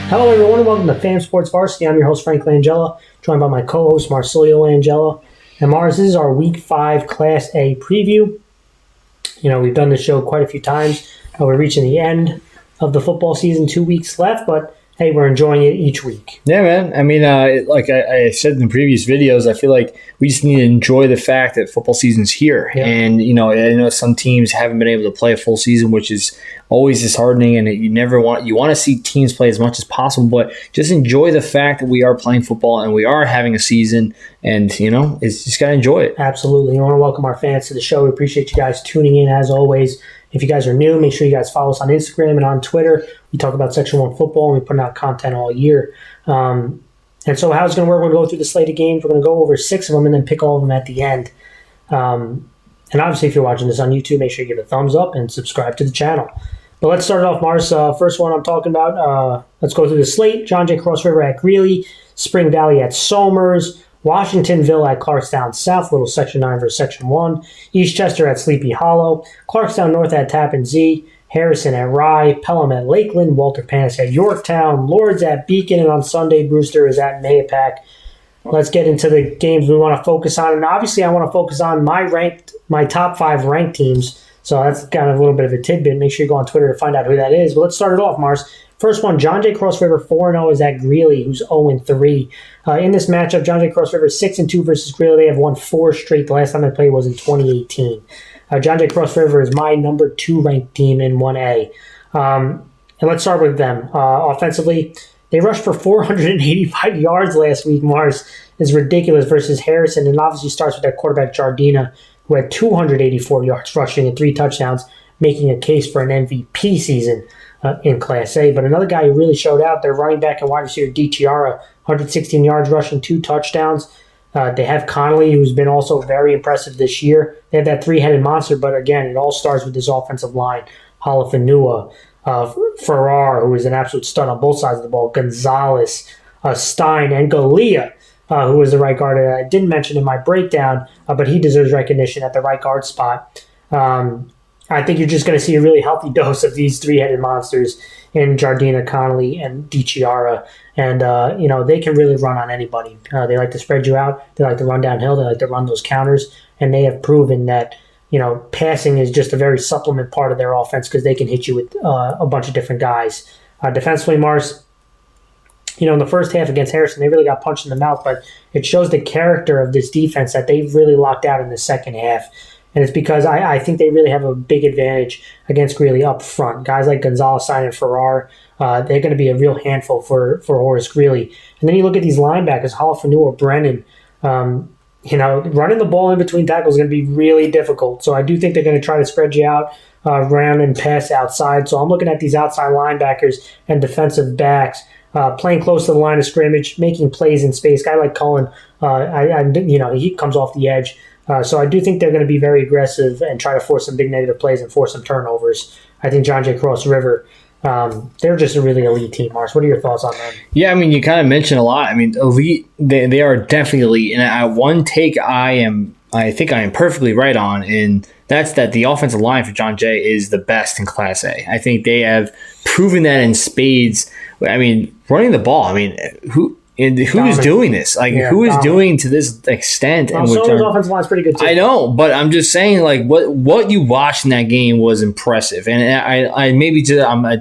Hello, everyone, and welcome to Fan Sports Varsity. I'm your host, Frank Langella, joined by my co-host, Marcilio Langella. And Mars, this is our Week 5 Class A preview. You know, we've done this show quite a few times. We're reaching the end of the football season, 2 weeks left, but hey, we're enjoying it each week. Yeah, man. I mean, like I said in the previous videos, I feel like we just need to enjoy the fact that football season's here. Yeah. And, you know, I know some teams haven't been able to play a full season, which is always disheartening, and you want to see teams play as much as possible, but just enjoy the fact that we are playing football and we are having a season, and, you know, it's just got to enjoy it. Absolutely. I want to welcome our fans to the show. We appreciate you guys tuning in as always. If you guys are new, make sure you guys follow us on Instagram and on Twitter. We talk about Section 1 football, and we put out content all year. And so how it's going to work, we're going to go through the slate of games. We're going to go over 6 of them and then pick all of them at the end. And obviously, if you're watching this on YouTube, make sure you give it a thumbs up and subscribe to the channel. But let's start it off, Mars. First one I'm talking about, let's go through the slate. John Jay Cross River at Greeley, Spring Valley at Somers, Washingtonville at Clarkstown South, little Section 9 versus Section 1, Eastchester at Sleepy Hollow, Clarkstown North at Tappan Zee, Harrison at Rye, Pelham at Lakeland, Walter Panas at Yorktown, Lords at Beacon, and on Sunday, Brewster is at Mahopac. Let's get into the games we want to focus on. And obviously, I want to focus on my top 5 ranked teams. So that's kind of a little bit of a tidbit. Make sure you go on Twitter to find out who that is. But let's start it off, Mars. First one, John Jay Cross River 4-0 is at Greeley, who's 0-3. In this matchup, John Jay Cross River 6-2 versus Greeley. They have won 4 straight. The last time they played was in 2018. John Jay Cross River is my number 2 ranked team in 1A. And let's start with them. Offensively, they rushed for 485 yards last week. Mars is ridiculous versus Harrison, and obviously starts with their quarterback, Jardina, who had 284 yards rushing and 3 touchdowns, making a case for an MVP season in Class A. But another guy who really showed out, their running back and wide receiver, DiChiara, 116 yards rushing, 2 touchdowns. They have Connolly, who's been also very impressive this year. They have that 3-headed monster, but again, it all starts with this offensive line. Halafanua, Farrar, who is an absolute stud on both sides of the ball, Gonzalez, Stein, and Galea, who was the right guard. I didn't mention in my breakdown, but he deserves recognition at the right guard spot. I think you're just going to see a really healthy dose of these 3-headed monsters in Jardina, Connolly, and DiChiara. And, they can really run on anybody. They like to spread you out. They like to run downhill. They like to run those counters. And they have proven that, passing is just a very supplement part of their offense because they can hit you with a bunch of different guys. Defensively, Mars, in the first half against Harrison, they really got punched in the mouth, but it shows the character of this defense that they've really locked out in the second half. And it's because I think they really have a big advantage against Greeley up front. Guys like Gonzalez, Stein, and Farrar, they're going to be a real handful for Horace Greeley. And then you look at these linebackers, Halafanua, Brennan, running the ball in between tackles is going to be really difficult. So I do think they're going to try to spread you out around and pass outside. So I'm looking at these outside linebackers and defensive backs playing close to the line of scrimmage, making plays in space. Guy like Cullen, he comes off the edge. So I do think they're going to be very aggressive and try to force some big negative plays and force some turnovers. I think John Jay Cross River, they're just a really elite team. Mars, what are your thoughts on them? Yeah, I mean, you kind of mentioned a lot. I mean, elite, they are definitely elite. And one take I think I am perfectly right on, and that's that the offensive line for John Jay is the best in Class A. I think they have proven that in spades. I mean, running the ball, who is doing this? Who is doing to this extent? Well, Somer's offensive line is pretty good too. I know, but I'm just saying, what you watched in that game was impressive. And I'm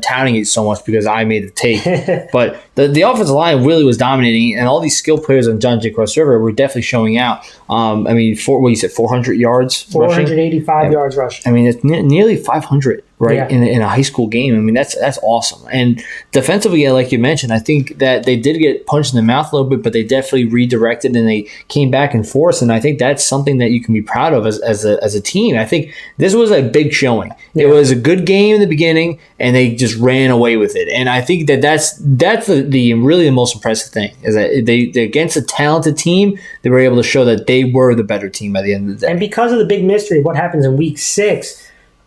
touting it so much because I made the take. But the offensive line really was dominating, and all these skill players on John Jay Cross River were definitely showing out. 400 yards 485 rushing? yards rushing. I mean, it's nearly 500. Right, yeah. in a high school game. I mean, that's awesome. And defensively, like you mentioned, I think that they did get punched in the mouth a little bit, but they definitely redirected and they came back and forth. And I think that's something that you can be proud of as a team. I think this was a big showing. Yeah. It was a good game in the beginning, and they just ran away with it. And I think that's the really the most impressive thing is that they against a talented team, they were able to show that they were the better team by the end of the day. And because of the big mystery of what happens in Week 6.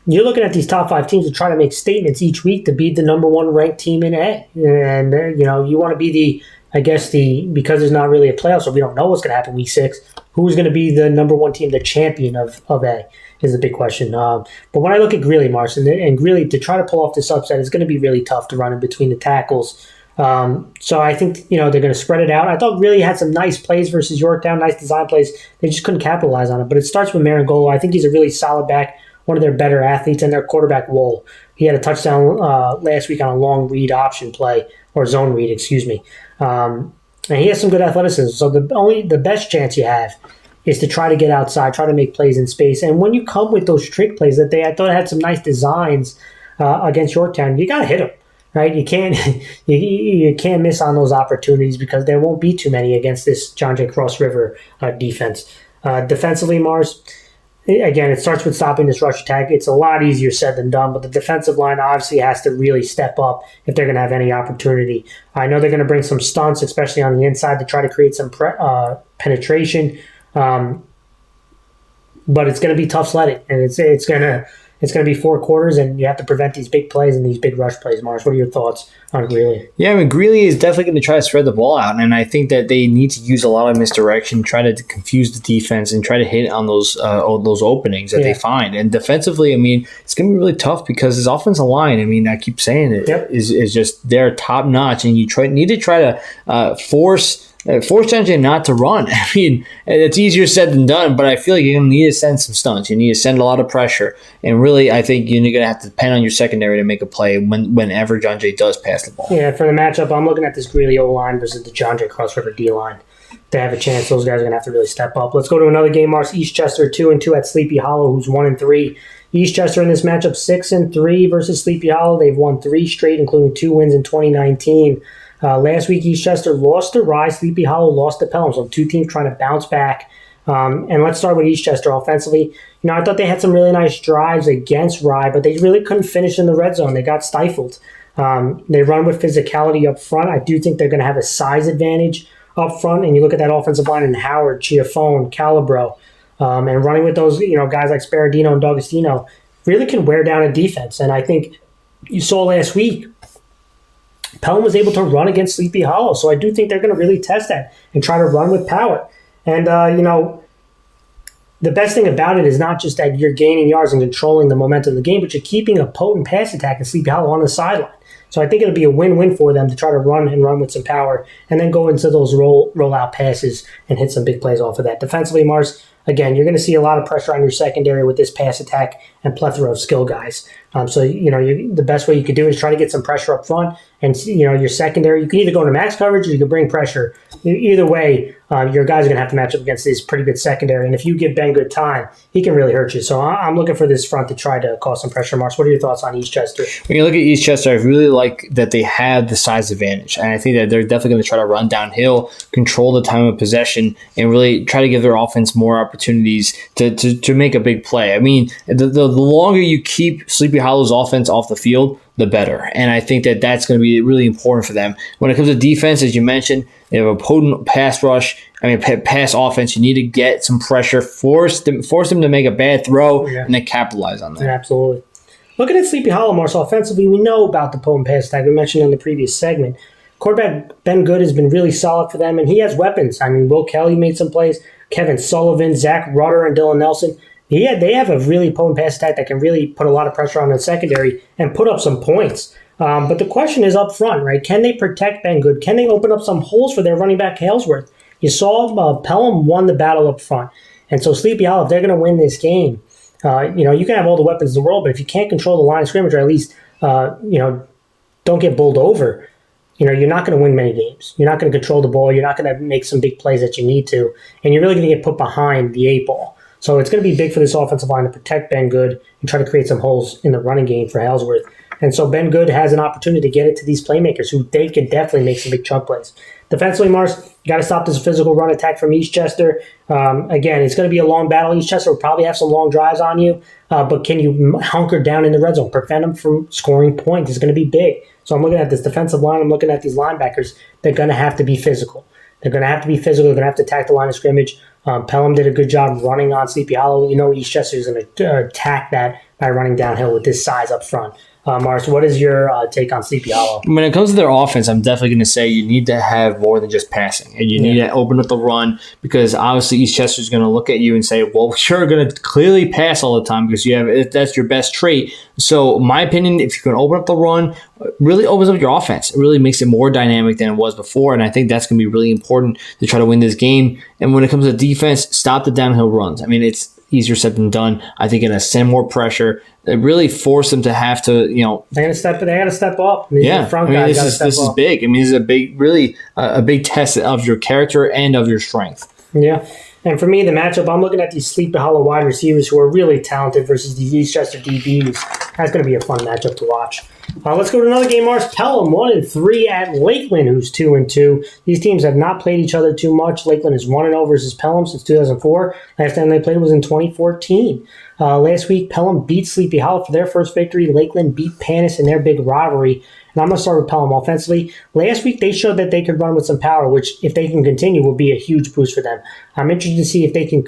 You're looking at these top 5 teams to try to make statements each week to be the number 1 ranked team in A. And, you want to be because there's not really a playoff, so we don't know what's going to happen Week 6, who's going to be the number 1 team, the champion of A, is the big question. But when I look at Greeley, Mars, and Greeley, to try to pull off this upset is going to be really tough to run in between the tackles. So I think, they're going to spread it out. I thought Greeley had some nice plays versus Yorktown, nice design plays. They just couldn't capitalize on it. But it starts with Marangolo. I think he's a really solid back, one of their better athletes, and their quarterback, Wool. He had a touchdown last week on a long read option play, or zone read, excuse me. And he has some good athleticism. So the best chance you have is to try to get outside, try to make plays in space. And when you come with those trick plays that I thought had some nice designs against Yorktown, you got to hit them. Right, you can't you can't miss on those opportunities because there won't be too many against this John Jay Cross River defense. Defensively, Mars, again, it starts with stopping this rush attack. It's a lot easier said than done, but the defensive line obviously has to really step up if they're going to have any opportunity. I know they're going to bring some stunts, especially on the inside, to try to create some penetration. But it's going to be tough sledding, and it's going to be 4 quarters, and you have to prevent these big plays and these big rush plays. Mars, what are your thoughts on Greeley? Yeah, I mean, Greeley is definitely going to try to spread the ball out, and I think that they need to use a lot of misdirection, try to confuse the defense, and try to hit on those openings that they find. And defensively, I mean, it's going to be really tough because his offensive line, I mean, I keep saying it, is just they're top notch, and you need to try to force John Jay not to run. I mean, it's easier said than done, but I feel like you're going to need to send some stunts. You need to send a lot of pressure. And really, I think you're going to have to depend on your secondary to make a play whenever John Jay does pass the ball. Yeah, for the matchup, I'm looking at this Greeley O-line versus the John Jay Cross River D-line. To have a chance, those guys are going to have to really step up. Let's go to another game, Mars. Eastchester 2-2 at Sleepy Hollow, who's 1-3. Eastchester in this matchup 6-3 versus Sleepy Hollow. They've won 3 straight, including 2 wins in 2019. Last week, Eastchester lost to Rye. Sleepy Hollow lost to Pelham. So 2 teams trying to bounce back. And let's start with Eastchester offensively. I thought they had some really nice drives against Rye, but they really couldn't finish in the red zone. They got stifled. They run with physicality up front. I do think they're going to have a size advantage up front. And you look at that offensive line in Howard, Chiafone, Calabro, and running with those guys like Sparadino and D'Agostino really can wear down a defense. And I think you saw last week, Pelham was able to run against Sleepy Hollow, so I do think they're going to really test that and try to run with power. And, the best thing about it is not just that you're gaining yards and controlling the momentum of the game, but you're keeping a potent pass attack in Sleepy Hollow on the sideline. So I think it'll be a win-win for them to try to run with some power and then go into those roll-out passes and hit some big plays off of that. Defensively, Mars, again, you're going to see a lot of pressure on your secondary with this pass attack and plethora of skill guys. So the best way you could do it is try to get some pressure up front. And, your secondary, you can either go into max coverage or you can bring pressure. Either way, your guys are going to have to match up against this pretty good secondary. And if you give Ben good time, he can really hurt you. So I'm looking for this front to try to cause some pressure. Mars, what are your thoughts on Eastchester? When you look at Eastchester, I really like that they have the size advantage. And I think that they're definitely going to try to run downhill, control the time of possession, and really try to give their offense more opportunities to make a big play. I mean, the longer you keep Sleepy Hollow's offense off the field, the better. And I think that that's going to be really important for them. When it comes to defense, as you mentioned, they have a potent pass offense. You need to get some pressure, force them to make a bad throw, and then capitalize on that. Yeah, absolutely. Looking at Sleepy Hollow, Marshall, offensively, we know about the potent pass attack. We mentioned in the previous segment. Quarterback Ben Good has been really solid for them, and he has weapons. I mean, Will Kelly made some plays. Kevin Sullivan, Zach Rutter, and Dylan Nelson. They have a really potent pass attack that can really put a lot of pressure on the secondary and put up some points. But the question is up front, right? Can they protect Ben Good? Can they open up some holes for their running back, Halesworth? You saw Pelham won the battle up front. And so Sleepy Hollow, if they're going to win this game, you can have all the weapons in the world, but if you can't control the line of scrimmage, or at least, don't get bowled over, you're not going to win many games. You're not going to control the ball. You're not going to make some big plays that you need to. And you're really going to get put behind the 8 ball. So it's going to be big for this offensive line to protect Ben Good and try to create some holes in the running game for Halesworth. And so Ben Good has an opportunity to get it to these playmakers who they can definitely make some big chunk plays. Defensively, Mars, you got to stop this physical run attack from Eastchester. Again, it's going to be a long battle. Eastchester will probably have some long drives on you, but can you hunker down in the red zone, prevent them from scoring points? It's going to be big. So I'm looking at this defensive line. I'm looking at these linebackers. They're going to have to be physical. They're going to have to be physical. They're going to have to attack the line of scrimmage. Pelham did a good job running on Sleepy Hollow. Eastchester is going to attack that by running downhill with this size up front. Mars, what is your take on Sleepy Hollow? When it comes to their offense, I'm definitely going to say you need to have more than just passing. And you need to open up the run because obviously Eastchester is going to look at you and say, well, we're going to clearly pass all the time because that's your best trait. So my opinion, if you can open up the run, really opens up your offense. It really makes it more dynamic than it was before. And I think that's going to be really important to try to win this game. And when it comes to defense, stop the downhill runs. I mean, it's easier said than done. I think going to send more pressure. It really forced them to have to, They got to step up. This is big. I mean, this is a big, really a big test of your character and of your strength. Yeah. And for me, the matchup, I'm looking at these Sleepy Hollow wide receivers who are really talented versus these Eastchester DBs. That's going to be a fun matchup to watch. Let's go to another game, Mars. Pelham 1-3 at Lakeland, who's 2-2. These teams have not played each other too much. Lakeland is 1-0 versus Pelham since 2004. Last time they played was in 2014. Last week, Pelham beat Sleepy Hollow for their first victory. Lakeland beat Panas in their big rivalry. And I'm going to start with Pelham offensively. Last week, they showed that they could run with some power, which, if they can continue, will be a huge boost for them. I'm interested to see if they can,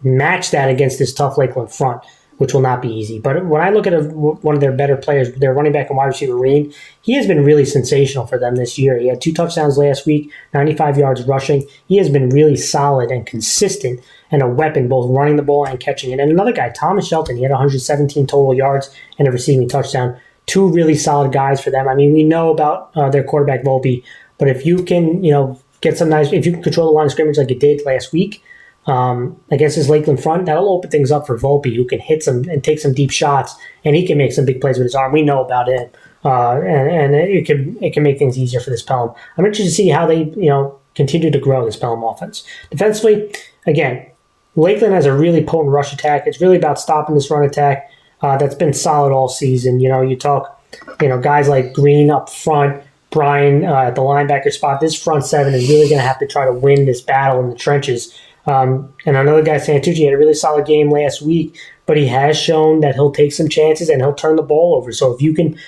match that against this tough Lakeland front, which will not be easy. But when I look at one of their better players, their running back and wide receiver, Reed, he has been really sensational for them this year. He had 2 touchdowns last week, 95 yards rushing. He has been really solid and consistent and a weapon, both running the ball and catching it. And another guy, Thomas Shelton, he had 117 total yards and a receiving touchdown. 2 really solid guys for them. I mean, we know about their quarterback, Volpe, but if you can, if you can control the line of scrimmage like you did last week, against his Lakeland front, that'll open things up for Volpe, who can hit some and take some deep shots, and he can make some big plays with his arm. We know about it, and it can make things easier for this Pelham. I'm interested to see how they continue to grow this Pelham offense. Defensively, again, Lakeland has a really potent rush attack. It's really about stopping this run attack that's been solid all season. You talk, guys like Green up front, Brian at the linebacker spot. This front seven is really going to have to try to win this battle in the trenches. And another guy, Santucci, had a really solid game last week, but he has shown that he'll take some chances and he'll turn the ball over. So if you can,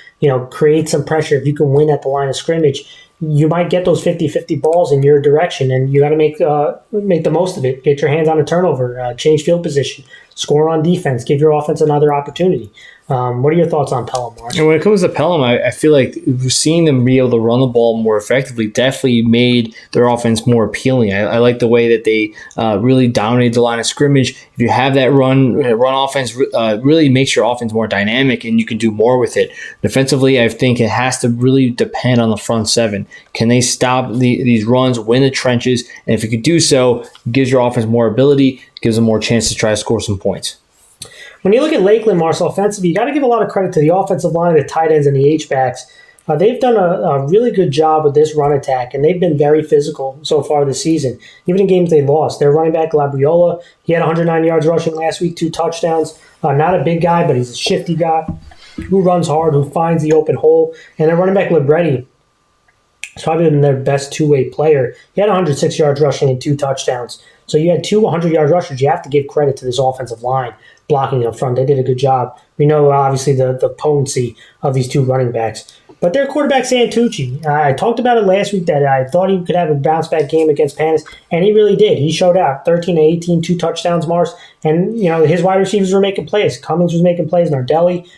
create some pressure, if you can win at the line of scrimmage, you might get those 50-50 balls in your direction, and you got to make the most of it. Get your hands on a turnover, change field position, score on defense, give your offense another opportunity. What are your thoughts on Pelham, Mark? And when it comes to Pelham, I feel like seeing them be able to run the ball more effectively definitely made their offense more appealing. I like the way that they really dominated the line of scrimmage. If you have that run offense, really makes your offense more dynamic, and you can do more with it. Defensively, I think it has to really depend on the front seven. Can they stop these runs, win the trenches? And if you could do so, it gives your offense more ability, gives them more chance to try to score some points. When you look at Lakeland, Marcel, offensively, you got to give a lot of credit to the offensive line, the tight ends, and the H-backs. They've done a really good job with this run attack, and they've been very physical so far this season, even in games they lost. Their running back, Labriola, he had 109 yards rushing last week, 2 touchdowns. Not a big guy, but he's a shifty guy who runs hard, who finds the open hole. And their running back, Libretti, is probably been their best two-way player. He had 106 yards rushing and 2 touchdowns. So you had 2 100-yard rushers. You have to give credit to this offensive line blocking up front. They did a good job. We know, obviously, the potency of these 2 running backs. But their quarterback, Santucci, I talked about it last week that I thought he could have a bounce-back game against Panas, and he really did. He showed out 13-18, 2 touchdowns, Mars, and his wide receivers were making plays. Cummings was making plays, Nardelli.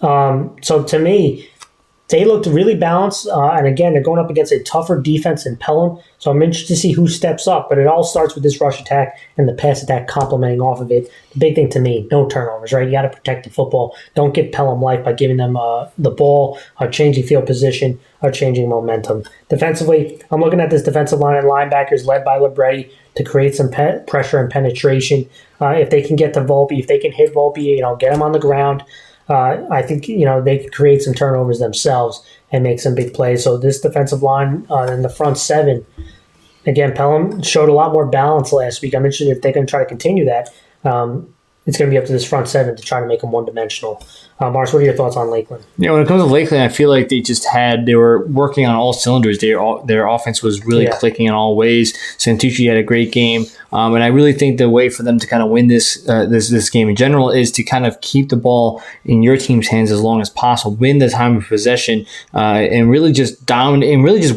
So to me, they looked really balanced, and again, they're going up against a tougher defense in Pelham, so I'm interested to see who steps up, but it all starts with this rush attack and the pass attack complementing off of it. The big thing to me, no turnovers, right? You got to protect the football. Don't give Pelham life by giving them the ball, or changing field position, or changing momentum. Defensively, I'm looking at this defensive line and linebackers led by Libretti to create some pressure and penetration. If they can get to Volpe, if they can hit Volpe, get him on the ground, I think they could create some turnovers themselves and make some big plays. So this defensive line in the front seven, again, Pelham showed a lot more balance last week. I'm interested if they can try to continue that. It's going to be up to this front seven to try to make them one-dimensional. Mars, what are your thoughts on Lakeland? When it comes to Lakeland, I feel like they were working on all cylinders. Their offense was really clicking in all ways. Santucci had a great game. And I really think the way for them to kind of win this game in general is to kind of keep the ball in your team's hands as long as possible, win the time of possession, and really just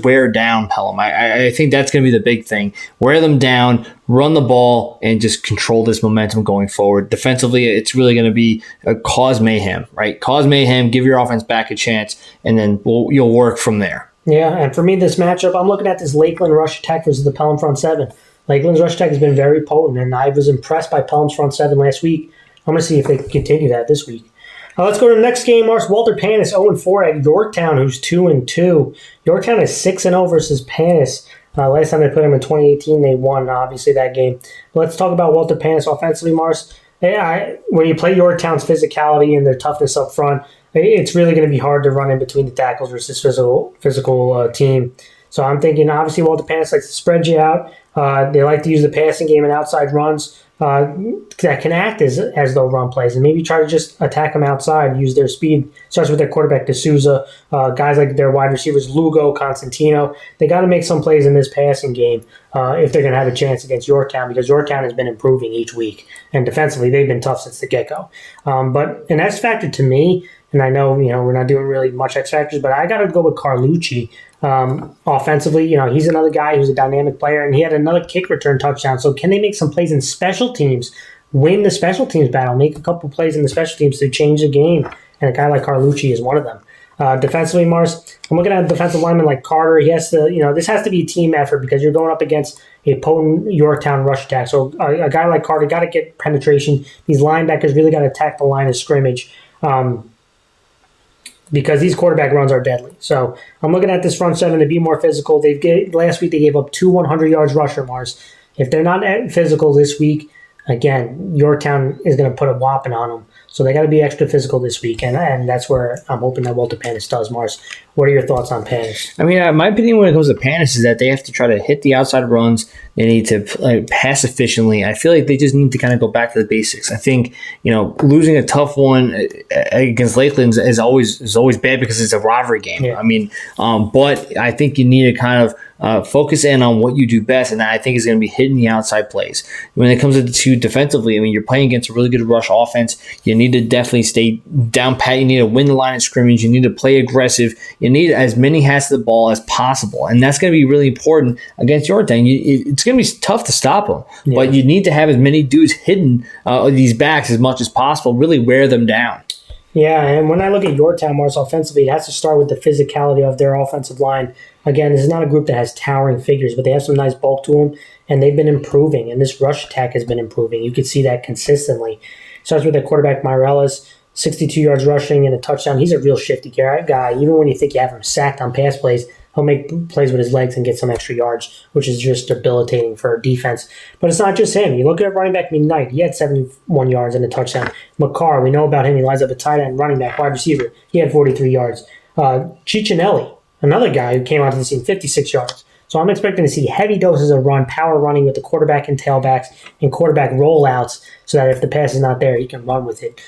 wear down Pelham. I think that's going to be the big thing. Wear them down, run the ball and just control this momentum going forward. Defensively, it's really going to be cause mayhem, right? Cause mayhem, give your offense back a chance, and then you'll work from there. Yeah, and for me, this matchup, I'm looking at this Lakeland rush attack versus the Pelham front seven. Lakeland's rush attack has been very potent, and I was impressed by Pelham's front seven last week. I'm going to see if they can continue that this week. Let's go to the next game, Mars. Walter Panas 0-4 at Yorktown, who's 2-2. Yorktown is 6-0 versus Panas. Last time they put them in 2018, they won, obviously, that game. But let's talk about Walter Panas offensively, Mars. When you play Yorktown's physicality and their toughness up front, it's really going to be hard to run in between the tackles versus physical team. So I'm thinking, obviously, Walter Panas likes to spread you out. They like to use the passing game and outside runs that can act as though run plays, and maybe try to just attack them outside, use their speed. Starts with their quarterback, D'Souza, guys like their wide receivers, Lugo, Constantino. They got to make some plays in this passing game if they're going to have a chance against Yorktown, because Yorktown has been improving each week, and defensively they've been tough since the get-go. But an X factor to me, and I know we're not doing really much X factors, but I got to go with Carlucci. Offensively, he's another guy who's a dynamic player, and he had another kick return touchdown. So can they make some plays in special teams, win the special teams battle, make a couple plays in the special teams to change the game? And a guy like Carlucci is one of them. Defensively, Mars, I'm looking at a defensive lineman like Carter. He has to, this has to be a team effort because you're going up against a potent Yorktown rush attack. So a guy like Carter got to get penetration. These linebackers really got to attack the line of scrimmage. Because these quarterback runs are deadly. So I'm looking at this front seven to be more physical. Last week they gave up 2 100 yards rusher, Mars. If they're not physical this week, again, Yorktown is going to put a whopping on them. So they got to be extra physical this week, and that's where I'm hoping that Walter Panas does, Mars. What are your thoughts on Panas? I mean, my opinion when it comes to Panas is that they have to try to hit the outside runs. They need to pass efficiently. I feel like they just need to kind of go back to the basics. I think, losing a tough one against Lakeland is always bad because it's a rivalry game. Yeah. I mean, but I think you need to kind of focus in on what you do best, and I think is going to be hitting the outside plays. When it comes to defensively, I mean, you're playing against a really good rush offense. You need to definitely stay down pat. You need to win the line of scrimmage. You need to play aggressive. You need as many hands to the ball as possible, and that's going to be really important against Yorktown. It's going to be tough to stop them, but you need to have as many dudes hitting these backs as much as possible, really wear them down. Yeah, and when I look at Yorktown, Mars, offensively, it has to start with the physicality of their offensive line. Again, this is not a group that has towering figures, but they have some nice bulk to them, and they've been improving, and this rush attack has been improving. You can see that consistently. Starts with their quarterback, Mireles, 62 yards rushing and a touchdown. He's a real shifty guy. Even when you think you have him sacked on pass plays, he'll make plays with his legs and get some extra yards, which is just debilitating for a defense. But it's not just him. You look at running back McKnight. He had 71 yards and a touchdown. McCarr, we know about him. He lines up a tight end, running back, wide receiver. He had 43 yards. Ciccinelli, another guy who came onto the scene, 56 yards. So I'm expecting to see heavy doses of power running with the quarterback and tailbacks and quarterback rollouts so that if the pass is not there, he can run with it.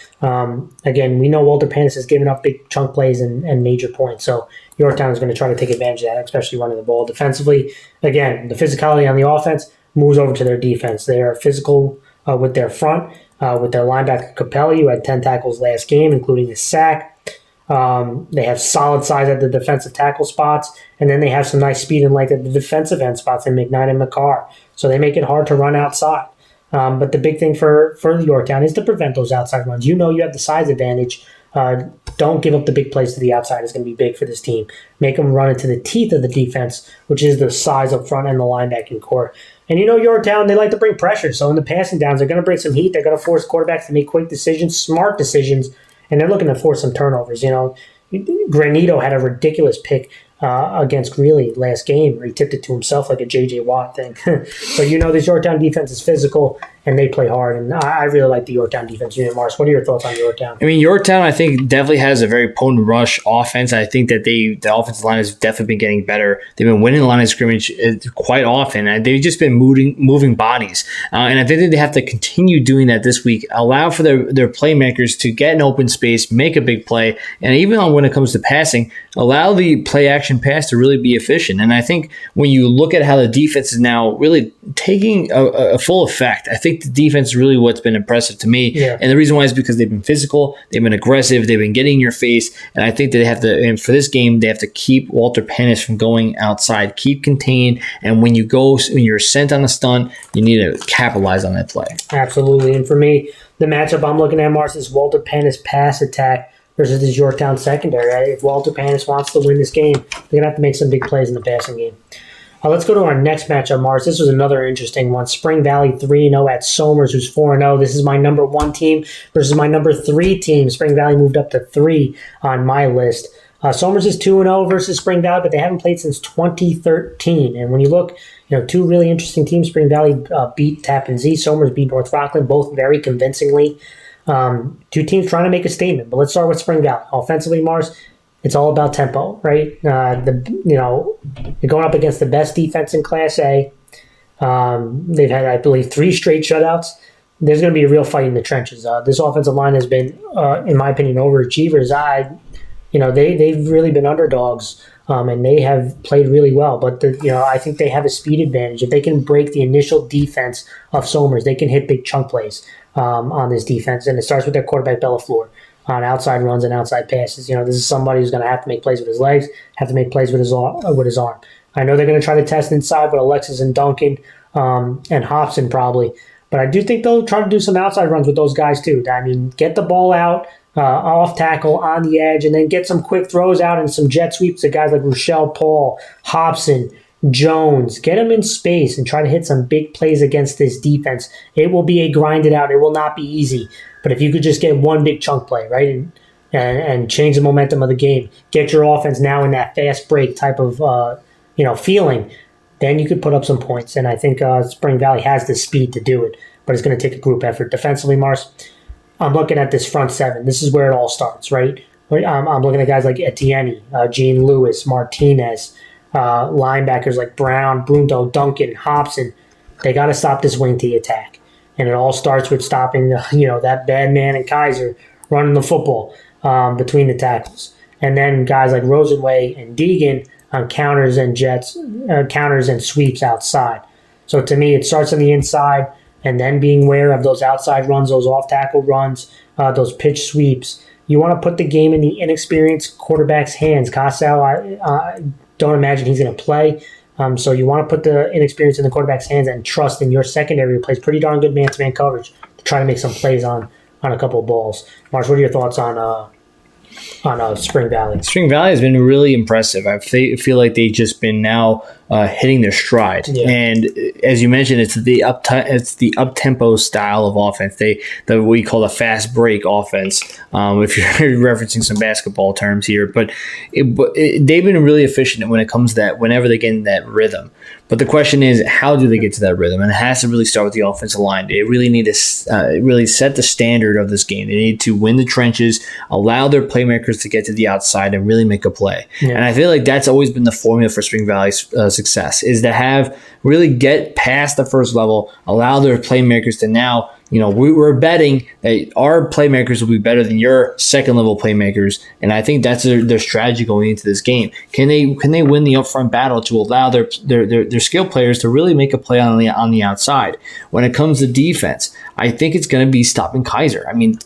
Again, we know Walter Panas has given up big chunk plays and major points. So Yorktown is going to try to take advantage of that, especially running the ball. Defensively, again, the physicality on the offense moves over to their defense. They are physical with their front, with their linebacker Capelli, who had 10 tackles last game, including a sack. They have solid size at the defensive tackle spots, and then they have some nice speed and length at the defensive end spots in McKnight and McCarr. So they make it hard to run outside. But the big thing for Yorktown is to prevent those outside runs. You have the size advantage. Don't give up the big plays to the outside. It's going to be big for this team. Make them run into the teeth of the defense, which is the size up front and the linebacking core. And Yorktown, they like to bring pressure. So in the passing downs, they're going to bring some heat. They're going to force quarterbacks to make quick decisions, smart decisions, and they're looking to force some turnovers. Granito had a ridiculous pick against Greeley last game where he tipped it to himself like a J.J. Watt thing. But this Yorktown defense is physical, and they play hard. And I really like the Yorktown defense unit. Mars, what are your thoughts on Yorktown? I mean, Yorktown, I think, definitely has a very potent rush offense. I think that the offensive line has definitely been getting better. They've been winning the line of scrimmage quite often. They've just been moving bodies. And I think that they have to continue doing that this week, allow for their playmakers to get an open space, make a big play, and even when it comes to passing, allow the play-action pass to really be efficient. And I think when you look at how the defense is now really taking a full effect, I think think the defense is really what's been impressive to me. Yeah. And the reason why is because they've been physical, they've been aggressive, they've been getting in your face. And I think that they have to, and for this game, they have to keep Walter Panas from going outside, keep contained. And when you're sent on a stunt, you need to capitalize on that play. Absolutely. And for me, the matchup I'm looking at, Mars, is Walter Panas pass attack versus this Yorktown secondary. If Walter Panas wants to win this game, they're going to have to make some big plays in the passing game. Let's go to our next matchup, Mars. This was another interesting one. Spring Valley 3-0 at Somers, who's 4-0. This is my number 1 team versus my number 3 team. Spring Valley moved up to 3 on my list. Somers is 2-0 versus Spring Valley, but they haven't played since 2013. And when you look, two really interesting teams. Spring Valley beat Tappan Zee. Somers beat North Rockland, both very convincingly. Two teams trying to make a statement. But let's start with Spring Valley. Offensively, Mars, it's all about tempo, right? You're going up against the best defense in Class A. They've had, I believe, 3 straight shutouts. There's going to be a real fight in the trenches. This offensive line has been, in my opinion, overachievers. They've really been underdogs, and they have played really well. But I think they have a speed advantage. If they can break the initial defense of Somers, they can hit big chunk plays on this defense, and it starts with their quarterback Bella Fleur on outside runs and outside passes. This is somebody who's going to have to make plays with his legs, have to make plays with his arm. I know they're going to try to test inside with Alexis and Duncan and Hobson probably, but I do think they'll try to do some outside runs with those guys too. I mean, get the ball out, off tackle, on the edge, and then get some quick throws out and some jet sweeps to guys like Rochelle Paul, Hobson, Jones. Get them in space and try to hit some big plays against this defense. It will be a grinded out. It will not be easy. But if you could just get one big chunk play, right, and change the momentum of the game, get your offense now in that fast break type of feeling, then you could put up some points. And I think Spring Valley has the speed to do it, but it's going to take a group effort. Defensively, Mars, I'm looking at this front 7. This is where it all starts, right? I'm looking at guys like Etienne, Gene Lewis, Martinez, linebackers like Brown, Brunto, Duncan, Hobson. They got to stop this wing T attack. And it all starts with stopping, that bad man and Kaiser running the football between the tackles. And then guys like Rosenway and Deegan on counters and sweeps outside. So to me, it starts on the inside and then being aware of those outside runs, those off-tackle runs, those pitch sweeps. You want to put the game in the inexperienced quarterback's hands. Cosell, I don't imagine he's going to play. So you want to put the inexperience in the quarterback's hands and trust in your secondary who plays pretty darn good man-to-man coverage to try to make some plays on a couple of balls. Marsh, what are your thoughts on Spring Valley? Spring Valley has been really impressive. I feel like they've just been now hitting their stride. Yeah. And as you mentioned, it's the up-tempo style of offense. What we call a fast break offense, if you're referencing some basketball terms here. But they've been really efficient when it comes to that, whenever they get in that rhythm. But the question is, how do they get to that rhythm? And it has to really start with the offensive line. They really need to really set the standard of this game. They need to win the trenches, allow their playmakers to get to the outside, and really make a play. Yeah. And I feel like that's always been the formula for Spring Valley's success, is to really get past the first level, allow their playmakers to now, we're betting that our playmakers will be better than your second level playmakers, and I think that's their strategy going into this game. Can they win the upfront battle to allow their skill players to really make a play on the outside? When it comes to defense, I think it's going to be stopping Kaiser. I mean,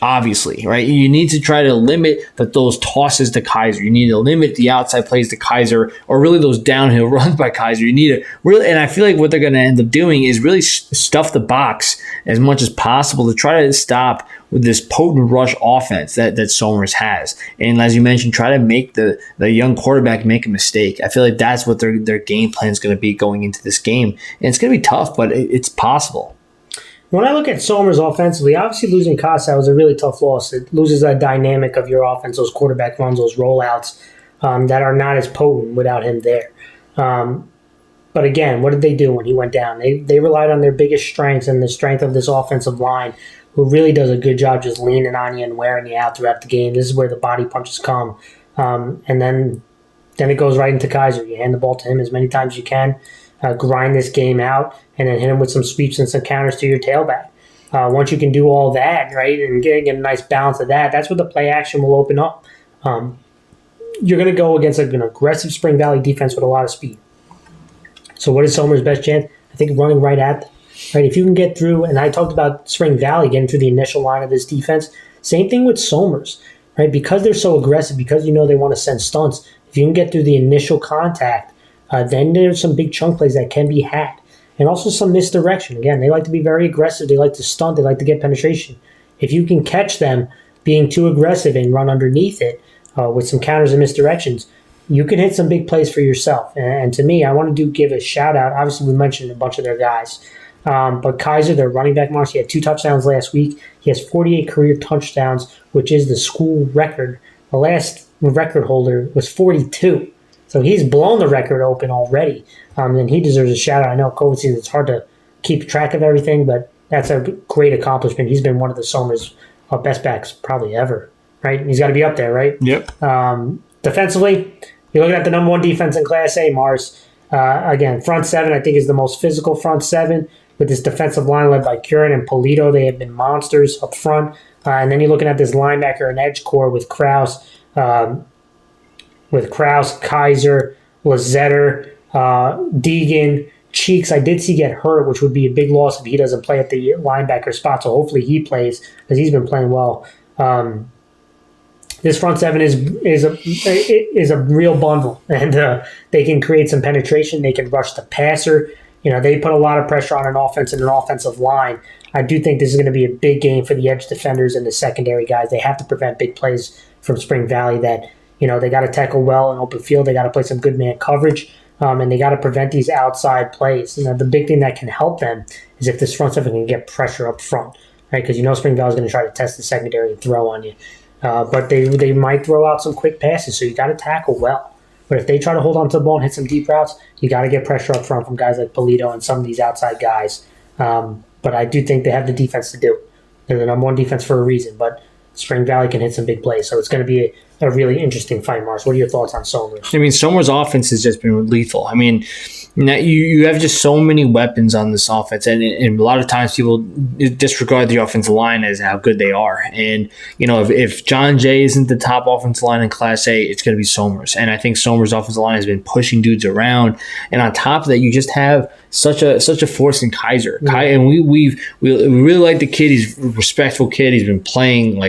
obviously, right? You need to try to limit those tosses to Kaiser. You need to limit the outside plays to Kaiser, or really those downhill runs by Kaiser. You need to really, and I feel like what they're going to end up doing is really stuff the box as much as possible to try to stop with this potent rush offense that Somers has. And as you mentioned, try to make the young quarterback make a mistake. I feel like that's what their game plan is going to be going into this game. And it's going to be tough, but it's possible. When I look at Somers offensively, obviously losing Casa was a really tough loss. It loses that dynamic of your offense, those quarterback runs, those rollouts that are not as potent without him there. But again, what did they do when he went down? They relied on their biggest strengths and the strength of this offensive line, who really does a good job just leaning on you and wearing you out throughout the game. This is where the body punches come. And then it goes right into Kaiser. You hand the ball to him as many times as you can, grind this game out, and then hit him with some sweeps and some counters to your tailback. Once you can do all that, right, and get a nice balance of that, that's where the play action will open up. You're going to go against an aggressive Spring Valley defense with a lot of speed. So what is Somers' best chance? I think running right at them. right? If you can get through, and I talked about Spring Valley getting through the initial line of this defense, same thing with Somers, right? Because they're so aggressive, because they want to send stunts, if you can get through the initial contact, then there's some big chunk plays that can be had. And also some misdirection. Again, they like to be very aggressive. They like to stunt. They like to get penetration. If you can catch them being too aggressive and run underneath it with some counters and misdirections, you can hit some big plays for yourself. And to me, I want to give a shout out. Obviously, we mentioned a bunch of their guys. But Kaiser, their running back, Mars, he had 2 touchdowns last week. He has 48 career touchdowns, which is the school record. The last record holder was 42. So he's blown the record open already. And he deserves a shout out. I know COVID season, it's hard to keep track of everything, but that's a great accomplishment. He's been one of the Somers' best backs probably ever, right? He's got to be up there, right? Yep. Defensively, you're looking at the number 1 defense in Class A, Mars. Again, front 7, I think, is the most physical front 7 with this defensive line led by Curran and Polito. They have been monsters up front. And then you're looking at this linebacker and edge core with Krause, Kaiser, Lazetter, Deegan, Cheeks. I did see get hurt, which would be a big loss if he doesn't play at the linebacker spot. So hopefully he plays because he's been playing well. This front 7 is a real bundle, and they can create some penetration. They can rush the passer. They put a lot of pressure on an offense and an offensive line. I do think this is going to be a big game for the edge defenders and the secondary guys. They have to prevent big plays from Spring Valley that, they got to tackle well in open field. They got to play some good man coverage, and they got to prevent these outside plays. The big thing that can help them is if this front 7 can get pressure up front, right? Because Spring Valley is going to try to test the secondary and throw on you. But they might throw out some quick passes, so you got to tackle well. But if they try to hold on to the ball and hit some deep routes, you got to get pressure up front from guys like Polito and some of these outside guys. But I do think they have the defense to do it. They're the number 1 defense for a reason, but Spring Valley can hit some big plays. So it's going to be a really interesting fight, Mars. What are your thoughts on Somers? Somers' offense has just been lethal. Now you have just so many weapons on this offense, and a lot of times people disregard the offensive line as how good they are. And if John Jay isn't the top offensive line in Class A, it's going to be Somers. And I think Somers' offensive line has been pushing dudes around. And on top of that, you just have such a force in Kaiser. Mm-hmm. And we really like the kid. He's a respectful kid. He's been playing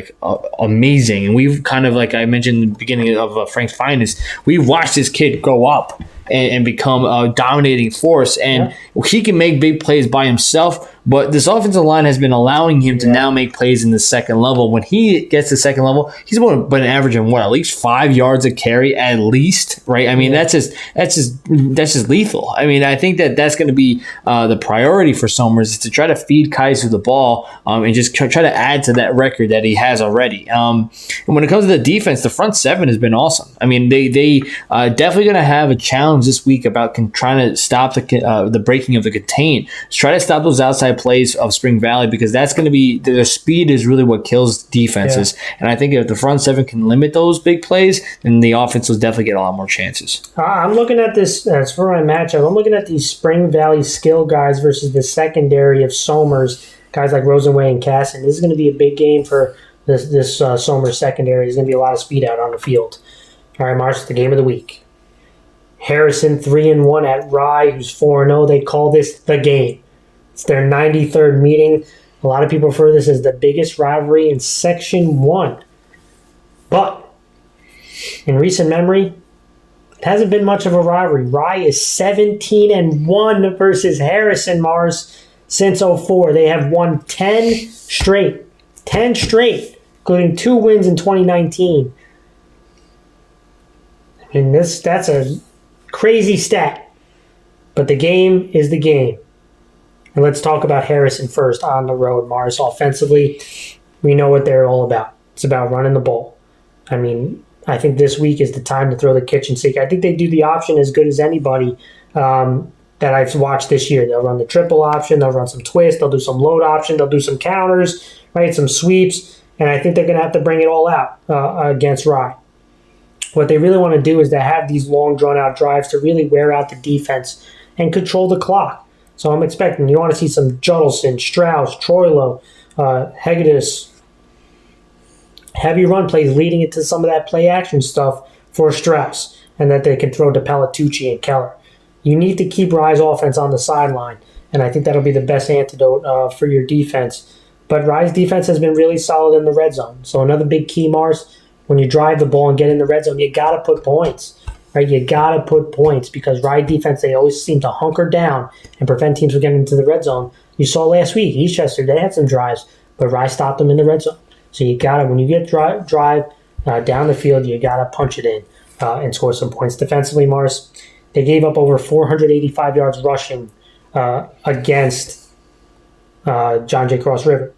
amazing. And we've kind of, like I mentioned in the beginning of Frank's Finest, we've watched this kid grow up and become a dominating force. And he can make big plays by himself, but this offensive line has been allowing him to now make plays in the second level. When he gets to second level, he's about an average of at least 5 yards a carry at least, right? That's just lethal. I think that's going to be the priority for Somers, is to try to feed Kaiser the ball and just try to add to that record that he has already. And when it comes to the defense, the front 7 has been awesome. They definitely going to have a challenge this week about trying to stop the breaking of the contain. Try to stop those outside plays of Spring Valley, because that's going to be the speed is really what kills defenses. Yeah. And I think if the front 7 can limit those big plays, then the offense will definitely get a lot more chances. I'm looking at this as for my matchup. I'm looking at these Spring Valley skill guys versus the secondary of Somers, guys like Rosenway and Casson. This is going to be a big game for this Somers secondary. There's going to be a lot of speed out on the field. All right, March, the game of the week. Harrison 3-1 at Rye, who's 4-0. They call this the game. It's their 93rd meeting. A lot of people refer to this as the biggest rivalry in Section 1. But in recent memory, it hasn't been much of a rivalry. Rye is 17-1 versus Harrison, Mars, since 04. They have won 10 straight, including 2 wins in 2019. That's a crazy stat. But the game is the game. And let's talk about Harrison first on the road, Mars. Offensively, we know what they're all about. It's about running the ball. I think this week is the time to throw the kitchen sink. I think they do the option as good as anybody that I've watched this year. They'll run the triple option. They'll run some twist. They'll do some load option. They'll do some counters, right? Some sweeps. And I think they're going to have to bring it all out against Rye. What they really want to do is to have these long, drawn-out drives to really wear out the defense and control the clock. So I'm expecting you want to see some Judelson, Strauss, Troilo, Hegedus, heavy run plays leading into some of that play action stuff for Strauss, and that they can throw to Pelletucci and Keller. You need to keep Rye's offense on the sideline and I think that'll be the best antidote for your defense. But Rye's defense has been really solid in the red zone. So another big key, Mars, when you drive the ball and get in the red zone, you got to put points. Right? You got to put points because Rye defense, they always seem to hunker down and prevent teams from getting into the red zone. You saw last week, Eastchester, they had some drives, but Rye stopped them in the red zone. So you got to, when you get drive down the field, you got to punch it in and score some points. Defensively, Mars, they gave up over 485 yards rushing against John J. Cross River.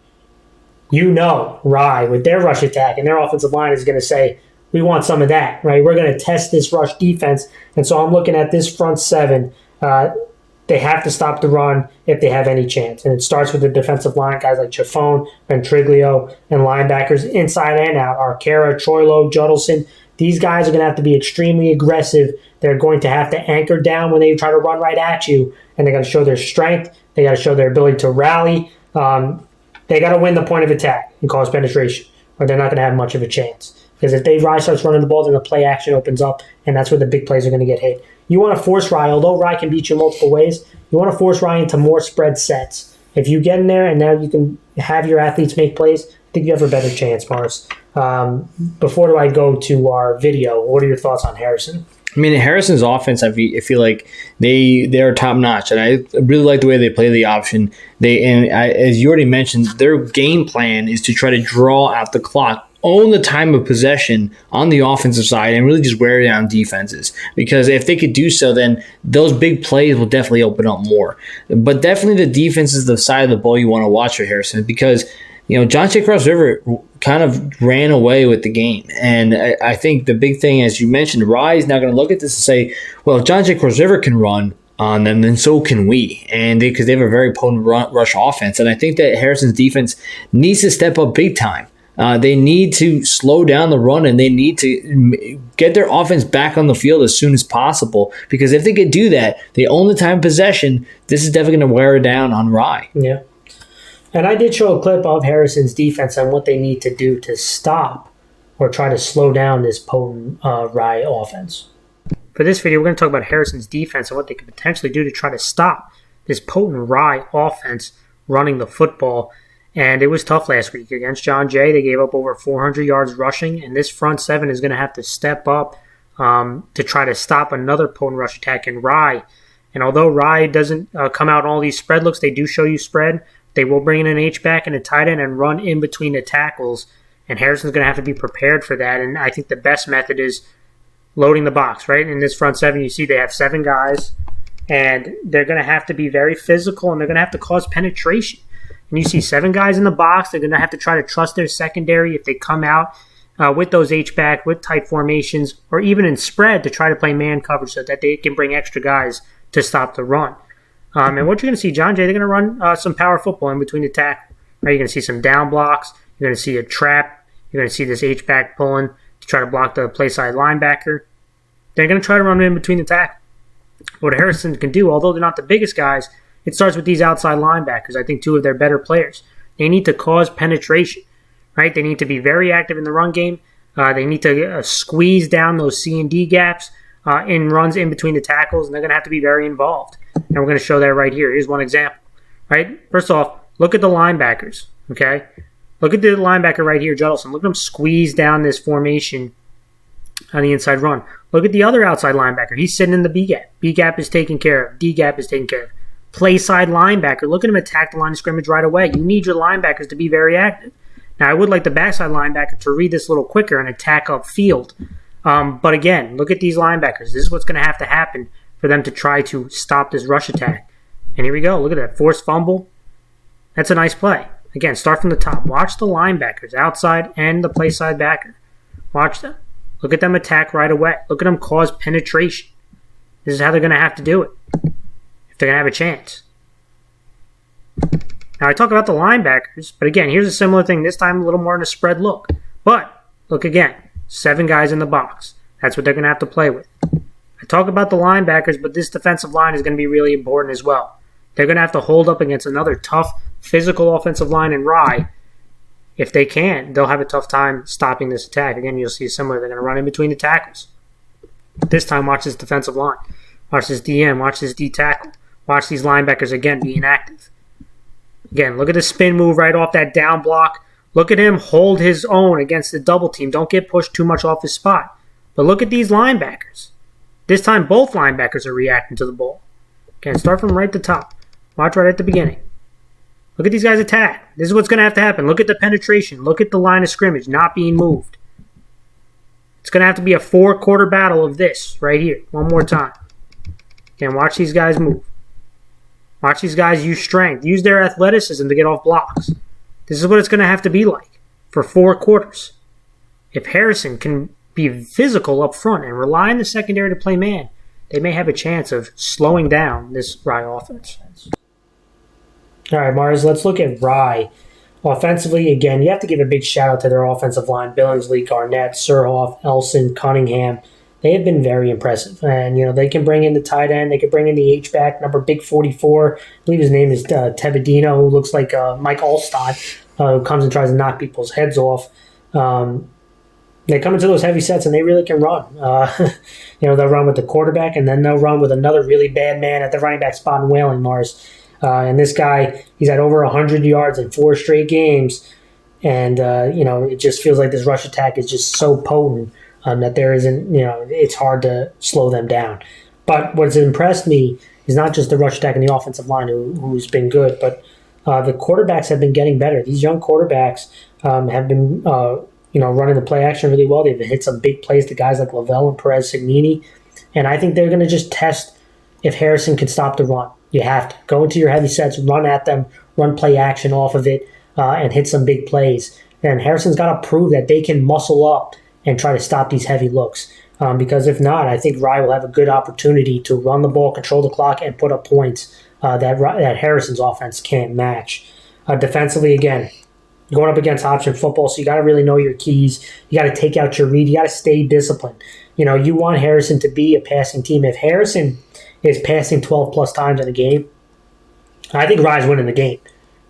You know Rye, with their rush attack and their offensive line, is going to say, we want some of that, right? We're going to test this rush defense. And so I'm looking at this front seven. They have to stop the run if they have any chance. And it starts with the defensive line, guys like Chaffone, Ventriglio, and linebackers inside and out. Arcara, Troilo, Judelson. These guys are going to have to be extremely aggressive. They're going to have to anchor down when they try to run right at you. And they got to show their strength. They got to show their ability to rally. They got to win the point of attack and cause penetration, or they're not going to have much of a chance. Because if Rye starts running the ball, then the play action opens up, and that's where the big plays are going to get hit. You want to force Rye, although Rye can beat you multiple ways, you want to force Rye into more spread sets. If you get in there and now you can have your athletes make plays, I think you have a better chance, Mars. Before I go to our video, what are your thoughts on Harrison? I mean, Harrison's offense, I feel like they're top notch, and I really like the way they play the option. As you already mentioned, their game plan is to try to draw out the clock, own the time of possession on the offensive side, and really just wear down defenses. Because if they could do so, then those big plays will definitely open up more. But definitely the defense is the side of the ball you want to watch for Harrison, because John J. Cross River kind of ran away with the game. And I think the big thing, as you mentioned, Rye is now going to look at this and say, well, if John J. Cross River can run on them, then so can we. And because they have a very potent rush offense. And I think that Harrison's defense needs to step up big time. They need to slow down the run, and they need to get their offense back on the field as soon as possible. Because if they could do that, they own the time of possession, this is definitely going to wear down on Rye. Yeah. And I did show a clip of Harrison's defense and what they need to do to stop or try to slow down this potent Rye offense. For this video, we're going to talk about Harrison's defense and what they could potentially do to try to stop this potent Rye offense running the football. And it was tough last week against John Jay. They gave up over 400 yards rushing, and this front seven is going to have to step up to try to stop another potent rush attack in Rye. And although Rye doesn't come out in all these spread looks, they do show you spread. They will bring in an H-back and a tight end and run in between the tackles. And Harrison's going to have to be prepared for that. And I think the best method is loading the box, right? In this front seven, you see they have 7 guys. And they're going to have to be very physical, and they're going to have to cause penetration. And you see 7 guys in the box. They're going to have to try to trust their secondary if they come out with those H-back, with tight formations, or even in spread to try to play man coverage so that they can bring extra guys to stop the run. And what you're going to see, John Jay, they're going to run some power football in between the tackle. Right? You're going to see some down blocks. You're going to see a trap. You're going to see this H-back pulling to try to block the play side linebacker. They're going to try to run in between the tackle. What Harrison can do, although they're not the biggest guys, it starts with these outside linebackers. I think 2 of their better players. They need to cause penetration. Right? They need to be very active in the run game. They need to squeeze down those C and D gaps in runs in between the tackles, and they're going to have to be very involved. And we're going to show that right here. Here's one example. Right? First off, look at the linebackers. Okay? Look at the linebacker right here, Judelson. Look at him squeeze down this formation on the inside run. Look at the other outside linebacker. He's sitting in the B gap. B gap is taken care of. D gap is taken care of. Play side linebacker. Look at him attack the line of scrimmage right away. You need your linebackers to be very active. Now, I would like the backside linebacker to read this a little quicker and attack upfield. But again, look at these linebackers. This is what's going to have to happen for them to try to stop this rush attack. And here we go. Look at that. Forced fumble. That's a nice play. Again, start from the top. Watch the linebackers, outside and the play side backer. Watch them. Look at them attack right away. Look at them cause penetration. This is how they're going to have to do it if they're going to have a chance. Now, I talk about the linebackers, but again, here's a similar thing. This time, a little more in a spread look. But, look again. 7 guys in the box. That's what they're going to have to play with. I talk about the linebackers, but this defensive line is going to be really important as well. They're going to have to hold up against another tough, physical offensive line in Rye. If they can, they'll have a tough time stopping this attack. Again, you'll see similar. They're going to run in between the tackles. This time, watch this defensive line. Watch this DM. Watch this D tackle. Watch these linebackers again being active. Again, look at the spin move right off that down block. Look at him hold his own against the double team. Don't get pushed too much off his spot. But look at these linebackers. This time, both linebackers are reacting to the ball. Again, start from right to top. Watch right at the beginning. Look at these guys attack. This is what's going to have to happen. Look at the penetration. Look at the line of scrimmage not being moved. It's going to have to be a 4-quarter battle of this right here. One more time. Again, watch these guys move. Watch these guys use strength. Use their athleticism to get off blocks. This is what it's going to have to be like for 4 quarters. If Harrison can be physical up front and rely on the secondary to play man, they may have a chance of slowing down this Rye offense. All right, Mars, let's look at Rye. Offensively, again, you have to give a big shout-out to their offensive line. Billingsley, Garnett, Surhoff, Elson, Cunningham. They have been very impressive. And, they can bring in the tight end. They can bring in the H-back, number Big 44. I believe his name is Tebedino, who looks like Mike Alstott, who comes and tries to knock people's heads off. They come into those heavy sets, and they really can run. They'll run with the quarterback, and then they'll run with another really bad man at the running back spot in Whaling, Mars. And this guy, he's had over 100 yards in 4 straight games. And, it just feels like this rush attack is just so potent that there isn't, it's hard to slow them down. But what's impressed me is not just the rush attack and the offensive line, who's been good, but the quarterbacks have been getting better. These young quarterbacks have been, running the play action really well. They've hit some big plays to guys like Lavelle and Perez-Signini. And I think they're going to just test if Harrison can stop the run. You have to go into your heavy sets, run at them, run play action off of it, and hit some big plays. And Harrison's got to prove that they can muscle up and try to stop these heavy looks. Because if not, I think Rye will have a good opportunity to run the ball, control the clock, and put up points that Harrison's offense can't match. Defensively, again, going up against option football, so you got to really know your keys. You got to take out your read. You got to stay disciplined. You want Harrison to be a passing team. If Harrison is passing 12-plus times in a game, I think Rye's winning the game.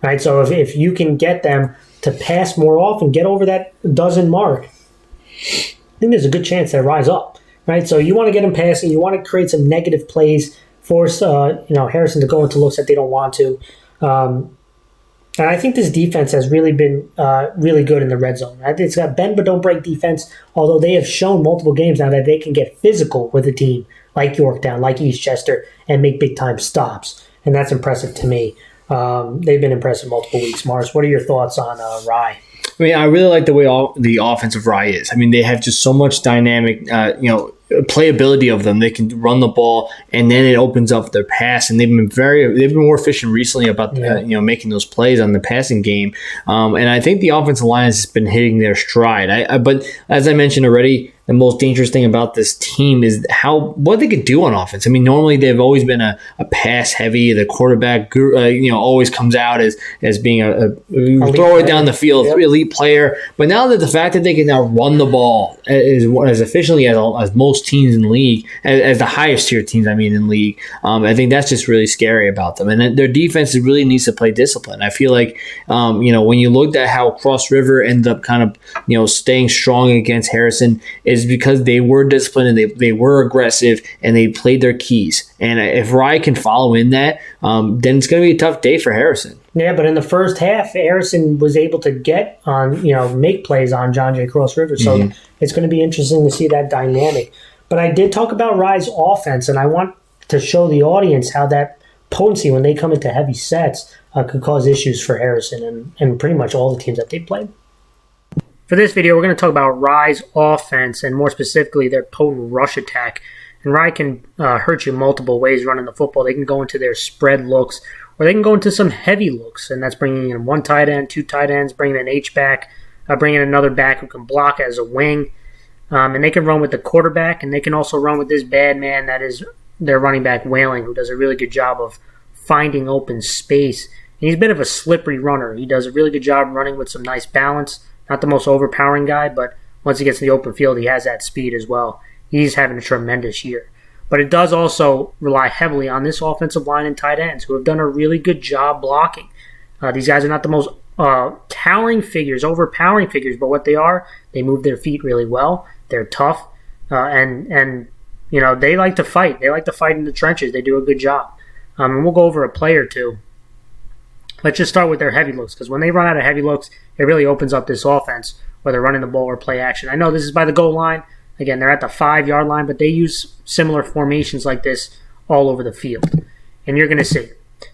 Right? So if you can get them to pass more often, get over that dozen mark, I think there's a good chance they rise up. Right? So you want to get them passing. You want to create some negative plays, force Harrison to go into looks that they don't want to. And I think this defense has really been really good in the red zone. Right? It's got bend but don't break defense, although they have shown multiple games now that they can get physical with a team like Yorktown, like Eastchester, and make big-time stops. And that's impressive to me. They've been impressive multiple weeks. Mars, what are your thoughts on Rye? I mean, I really like the way the offensive Rye is. I mean, they have just so much dynamic, playability of them. They can run the ball, and then it opens up their pass. And they've been more efficient recently about making those plays on the passing game. And I think the offensive line has been hitting their stride. But as I mentioned already, the most dangerous thing about this team is what they could do on offense. I mean, normally they've always been a pass heavy. The quarterback, always comes out as being a throw it down the field, elite player. But now that the fact that they can now run the ball as efficiently as most teams in the league, as the highest tier teams, in league, I think that's just really scary about them. And their defense really needs to play discipline. I feel like, when you looked at how Cross River ended up kind of, staying strong against Harrison, is because they were disciplined and they were aggressive and they played their keys. And if Rye can follow in that, then it's going to be a tough day for Harrison. Yeah, but in the first half, Harrison was able to get on, make plays on John J. Cross River. So it's going to be interesting to see that dynamic. But I did talk about Rye's offense, and I want to show the audience how that potency, when they come into heavy sets, could cause issues for Harrison and pretty much all the teams that they played. For this video, we're going to talk about Rye's offense and more specifically their potent rush attack. And Rye can hurt you multiple ways running the football. They can go into their spread looks, or they can go into some heavy looks, and that's bringing in one tight end, two tight ends, bringing an H-back, bringing in another back who can block as a wing. And they can run with the quarterback, and they can also run with this bad man that is their running back, Whaling, who does a really good job of finding open space. And he's a bit of a slippery runner. He does a really good job running with some nice balance. Not the most overpowering guy, but once he gets in the open field, he has that speed as well. He's having a tremendous year. But it does also rely heavily on this offensive line and tight ends, who have done a really good job blocking. These guys are not the most towering figures, overpowering figures, but what they are, they move their feet really well. They're tough, and they like to fight. They like to fight in the trenches. They do a good job. And we'll go over a play or two. Let's just start with their heavy looks, because when they run out of heavy looks, it really opens up this offense, whether running the ball or play action. I know this is by the goal line. Again, they're at the 5-yard line, but they use similar formations like this all over the field. And you're going to see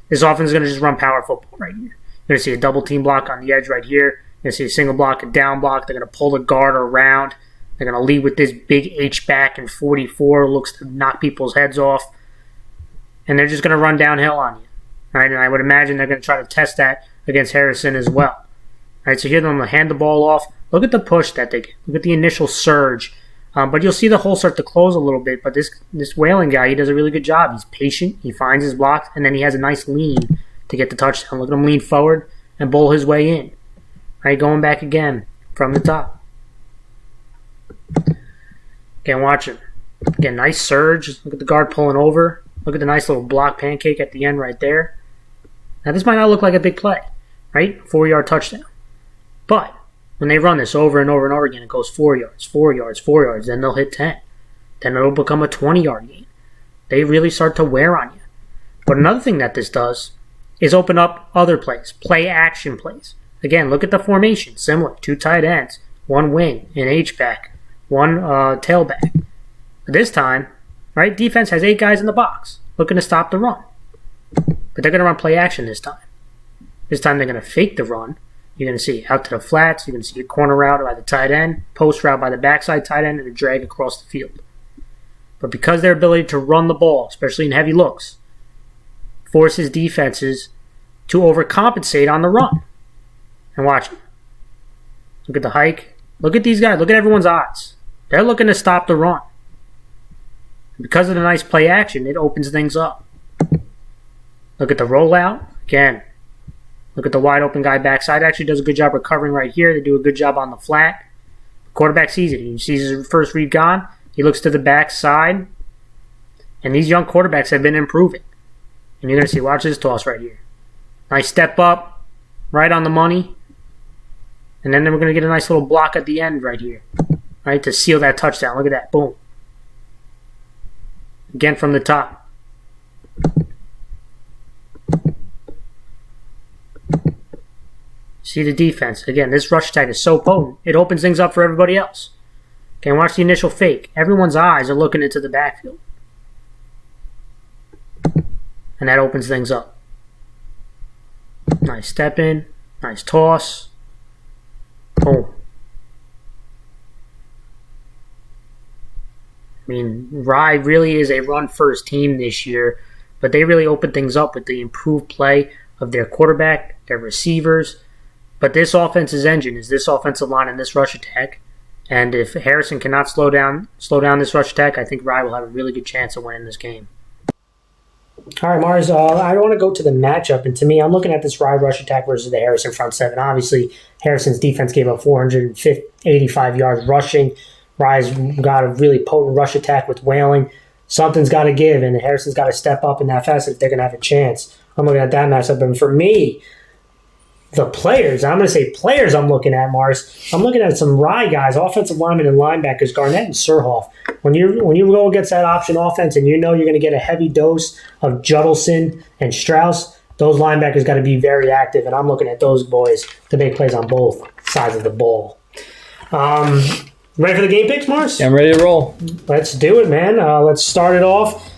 this offense is going to just run power football right here. You're going to see a double team block on the edge right here. You're going to see a single block, a down block. They're going to pull the guard around. They're going to lead with this big H-back and 44. Looks to knock people's heads off. And they're just going to run downhill on you. Right? And I would imagine they're going to try to test that against Harrison as well. Right? So here they're going to hand the ball off. Look at the push that they get. Look at the initial surge. But you'll see the hole start to close a little bit. But this Whalen guy, he does a really good job. He's patient. He finds his blocks. And then he has a nice lean to get the touchdown. Look at him lean forward and bowl his way in. Right? Going back again from the top. Again, watch him. Again, nice surge. Look at the guard pulling over. Look at the nice little block pancake at the end right there. Now, this might not look like a big play, right? 4-yard touchdown. But when they run this over and over and over again, it goes 4 yards, 4 yards, 4 yards. Then they'll hit 10. Then it'll become a 20-yard gain. They really start to wear on you. But another thing that this does is open up other plays, play-action plays. Again, look at the formation. Similar. 2 tight ends, 1 wing, an H-back, 1 tailback. But this time, right, defense has 8 guys in the box looking to stop the run. But they're going to run play action this time. This time they're going to fake the run. You're going to see out to the flats. You're going to see a corner route by the tight end, post route by the backside tight end, and a drag across the field. But because their ability to run the ball, especially in heavy looks, forces defenses to overcompensate on the run. And watch it. Look at the hike. Look at these guys. Look at everyone's eyes. They're looking to stop the run. Because of the nice play action, it opens things up. Look at the rollout. Again, look at the wide open guy backside. Actually does a good job recovering right here. They do a good job on the flat. Quarterback sees it. He sees his first read gone. He looks to the backside. And these young quarterbacks have been improving. And you're going to see, watch this toss right here. Nice step up, right on the money. And then we're going to get a nice little block at the end right here. Right, to seal that touchdown. Look at that. Boom. Again from the top. See the defense. Again, this rush attack is so potent. It opens things up for everybody else. Okay, watch the initial fake. Everyone's eyes are looking into the backfield. And that opens things up. Nice step in. Nice toss. Boom. I mean, Rye really is a run-first team this year, but they really opened things up with the improved play of their quarterback, their receivers. But this offense's engine is this offensive line and this rush attack. And if Harrison cannot slow down this rush attack, I think Rye will have a really good chance of winning this game. All right, Mars, I want to go to the matchup. And to me, I'm looking at this Rye rush attack versus the Harrison front seven. Obviously, Harrison's defense gave up 485 yards rushing. Rye's got a really potent rush attack with Whalen. Something's got to give, and Harrison's got to step up in that facet if they're going to have a chance. I'm looking at that matchup. And for me, the players, I'm going to say players I'm looking at, Mars. I'm looking at some Rye guys, offensive linemen and linebackers, Garnett and Surhoff. When you go against that option offense and you know you're going to get a heavy dose of Judelson and Strauss, those linebackers got to be very active, and I'm looking at those boys to make plays on both sides of the ball. Ready for the game picks, Mars? Yeah, I'm ready to roll. Let's do it, man. Let's start it off.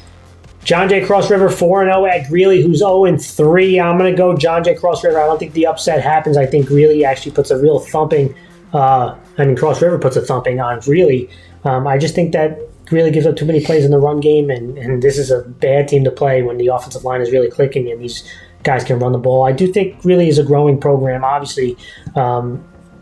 John Jay Cross River 4-0 at Greeley, who's 0-3. I'm going to go John Jay Cross River. I don't think the upset happens. I think Greeley actually puts a real thumping. Cross River puts a thumping on Greeley. I just think that Greeley gives up too many plays in the run game, and this is a bad team to play when the offensive line is really clicking and these guys can run the ball. I do think Greeley is a growing program. Obviously,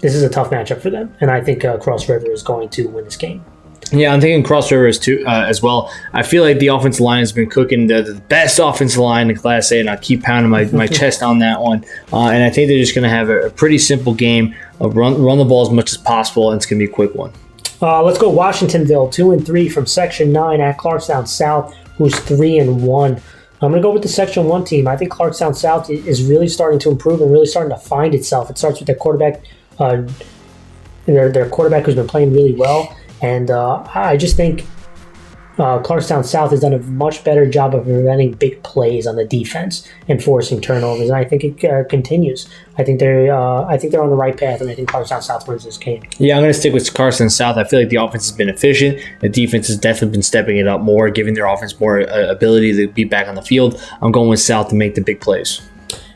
this is a tough matchup for them, and I think Cross River is going to win this game. Yeah, I'm thinking Cross River is too as well. I feel like the offensive line has been cooking the best offensive line in Class A, and I keep pounding my chest on that one. And I think they're just going to have a pretty simple game of run the ball as much as possible, and it's going to be a quick one. Let's go Washingtonville, 2-3 from Section 9 at Clarkstown South, who's 3-1. I'm going to go with the Section 1 team. I think Clarkstown South is really starting to improve and really starting to find itself. It starts with their quarterback, their quarterback who's been playing really well. And I just think Clarkstown South has done a much better job of preventing big plays on the defense and forcing turnovers, and I think it continues. I think they're on the right path, and I think Clarkstown South wins this game. Yeah, I'm going to stick with Clarkstown South. I feel like the offense has been efficient. The defense has definitely been stepping it up more, giving their offense more ability to be back on the field. I'm going with South to make the big plays.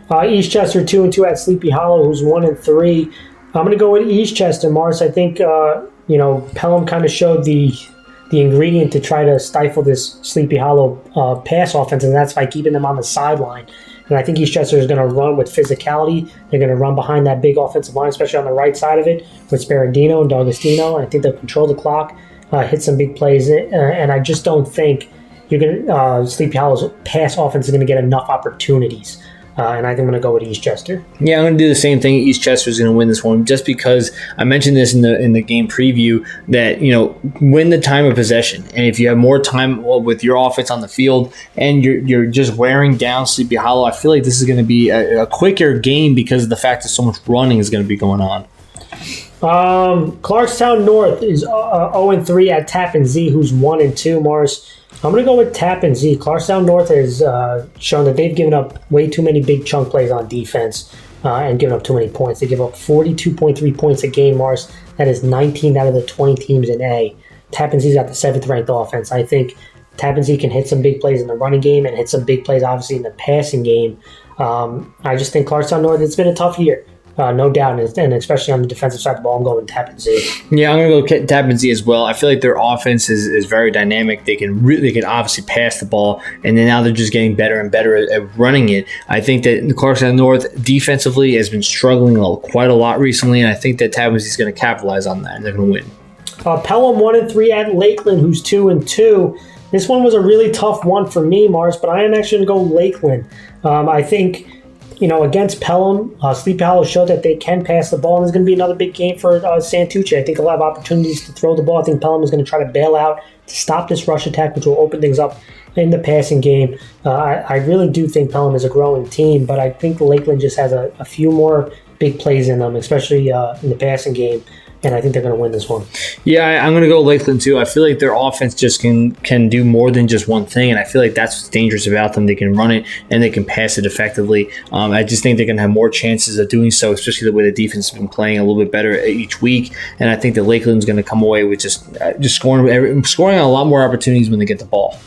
Eastchester 2-2 at Sleepy Hollow, who's 1-3. I'm going to go with Eastchester, Mars. I think Pelham kind of showed the ingredient to try to stifle this Sleepy Hollow pass offense, and that's by keeping them on the sideline. And I think Eastchester is going to run with physicality. They're going to run behind that big offensive line, especially on the right side of it with Sparandino and D'Agostino. And I think they'll control the clock, hit some big plays. And I just don't think Sleepy Hollow's pass offense is going to get enough opportunities. And I think I'm going to go with Eastchester. Yeah, I'm going to do the same thing. Eastchester is going to win this one just because I mentioned this in the game preview that, win the time of possession. And if you have more time with your offense on the field and you're just wearing down Sleepy Hollow, I feel like this is going to be a quicker game because of the fact that so much running is going to be going on. Clarkstown North is 0-3 at Tappan Zee, who's 1-2, Mars. I'm going to go with Tappan Zee. Clarkstown North has shown that they've given up way too many big chunk plays on defense and given up too many points. They give up 42.3 points a game, Mars. That is 19 out of the 20 teams in A. Tappan Zee's got the 7th-ranked offense. I think Tappan Zee can hit some big plays in the running game and hit some big plays, obviously, in the passing game. I just think Clarkstown North, it's been a tough year. No doubt, and especially on the defensive side of the ball, I'm going Tappan Zee. Yeah, I'm going to go Tappan Zee as well. I feel like their offense is very dynamic. They can obviously pass the ball, and then now they're just getting better and better at running it. I think that the Clarkstown North defensively has been struggling quite a lot recently, and I think that Tappan Zee is going to capitalize on that, and they're going to win. Pelham 1-3 at Lakeland, who's 2-2. This one was a really tough one for me, Mars, but I am actually going to go Lakeland. I think against Pelham, Sleepy Hollow showed that they can pass the ball, and there's going to be another big game for Santucci. I think they'll have opportunities to throw the ball. I think Pelham is going to try to bail out to stop this rush attack, which will open things up in the passing game. I really do think Pelham is a growing team, but I think Lakeland just has a few more big plays in them, especially in the passing game. And I think they're going to win this one. Yeah, I'm going to go Lakeland too. I feel like their offense just can do more than just one thing, and I feel like that's what's dangerous about them. They can run it and they can pass it effectively. I just think they're going to have more chances of doing so, especially the way the defense has been playing a little bit better each week. And I think that Lakeland's going to come away with just scoring a lot more opportunities when they get the ball.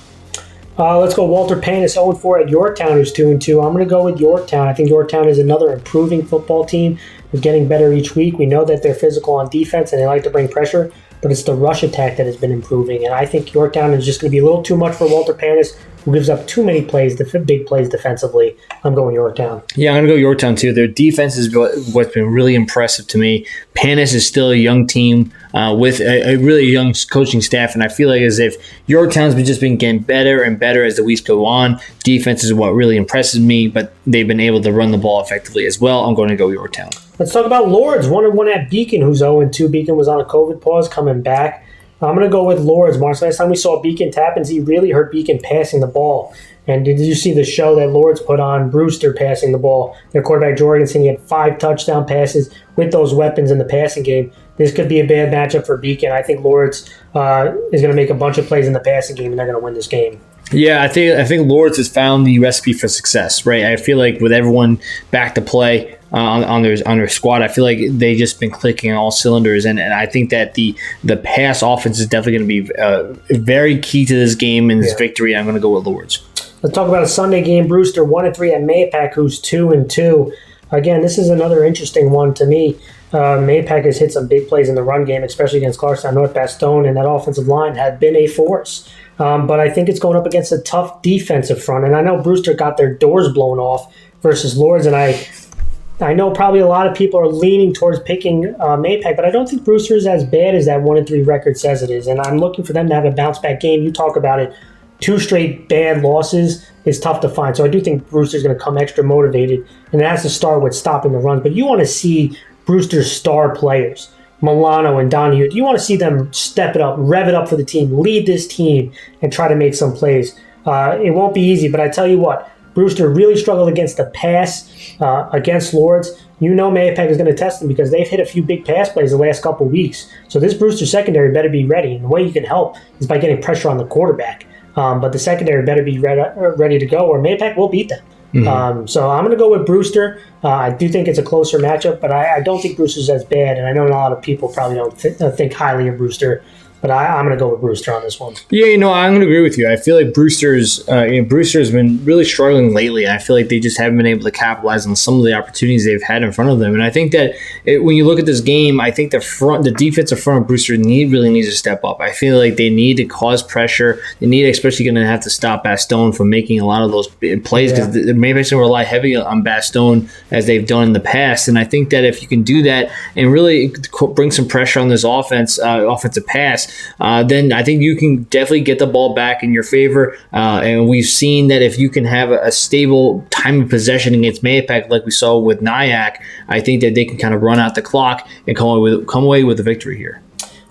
Let's go Walter Panas, 0-4 at Yorktown, who's 2-2. I'm going to go with Yorktown. I think Yorktown is another improving football team. They're getting better each week. We know that they're physical on defense and they like to bring pressure, but it's the rush attack that has been improving. And I think Yorktown is just going to be a little too much for Walter Panas, who gives up too many plays, big plays defensively. I'm going Yorktown. Yeah, I'm going to go Yorktown too. Their defense is what's been really impressive to me. Panas is still a young team with a really young coaching staff, and I feel like as if Yorktown's just been getting better and better as the weeks go on. Defense is what really impresses me, but they've been able to run the ball effectively as well. I'm going to go Yorktown. Let's talk about Lords, 1-1 at Beacon, who's 0-2. Beacon was on a COVID pause, coming back. I'm going to go with Lords, Mark. Last time we saw Beacon Tappan Zee really hurt Beacon passing the ball. And did you see the show that Lords put on Brewster passing the ball? Their quarterback, Jorgensen, he had 5 touchdown passes with those weapons in the passing game. This could be a bad matchup for Beacon. I think Lords is going to make a bunch of plays in the passing game, and they're going to win this game. Yeah, I think Lords has found the recipe for success, right? I feel like with everyone back to play on their squad, I feel like they just been clicking on all cylinders, and I think that the pass offense is definitely going to be very key to this game and this victory. I'm going to go with Lords. Let's talk about a Sunday game. Brewster 1-3 at Mayapack, who's 2-2. Again, this is another interesting one to me. Mayapack has hit some big plays in the run game, especially against Clarkstown North. Bastone and that offensive line have been a force. But I think it's going up against a tough defensive front. And I know Brewster got their doors blown off versus Lords, and I know probably a lot of people are leaning towards picking Mayapack, but I don't think Brewster is as bad as that 1-3 record says it is. And I'm looking for them to have a bounce-back game. You talk about it. 2 straight bad losses is tough to find. So I do think Brewster's going to come extra motivated, and it has to start with stopping the runs. But you want to see Brewster's star players, Milano and Donahue, you want to see them step it up, rev it up for the team, lead this team, and try to make some plays. It won't be easy, but I tell you what, Brewster really struggled against the pass against Lords, Mahopac is going to test them because they've hit a few big pass plays the last couple of weeks. So this Brewster secondary better be ready. And the way you can help is by getting pressure on the quarterback. But the secondary better be ready to go, or Mahopac will beat them. Mm-hmm. So I'm going to go with Brewster. I do think it's a closer matchup, but I don't think Brewster's as bad. And I know a lot of people probably don't think highly of Brewster. But I'm going to go with Brewster on this one. Yeah, I'm going to agree with you. I feel like Brewster's been really struggling lately. I feel like they just haven't been able to capitalize on some of the opportunities they've had in front of them. And I think that when you look at this game, I think the defensive front of Brewster really needs to step up. I feel like they need to cause pressure. They need, especially going to have to stop Bastone from making a lot of those plays because they maybe going to rely heavy on Bastone as they've done in the past. And I think that if you can do that and really bring some pressure on this offensive pass, then I think you can definitely get the ball back in your favor. And we've seen that if you can have a stable time of possession against Mahopac like we saw with Nyack, I think that they can kind of run out the clock and come away with a victory here.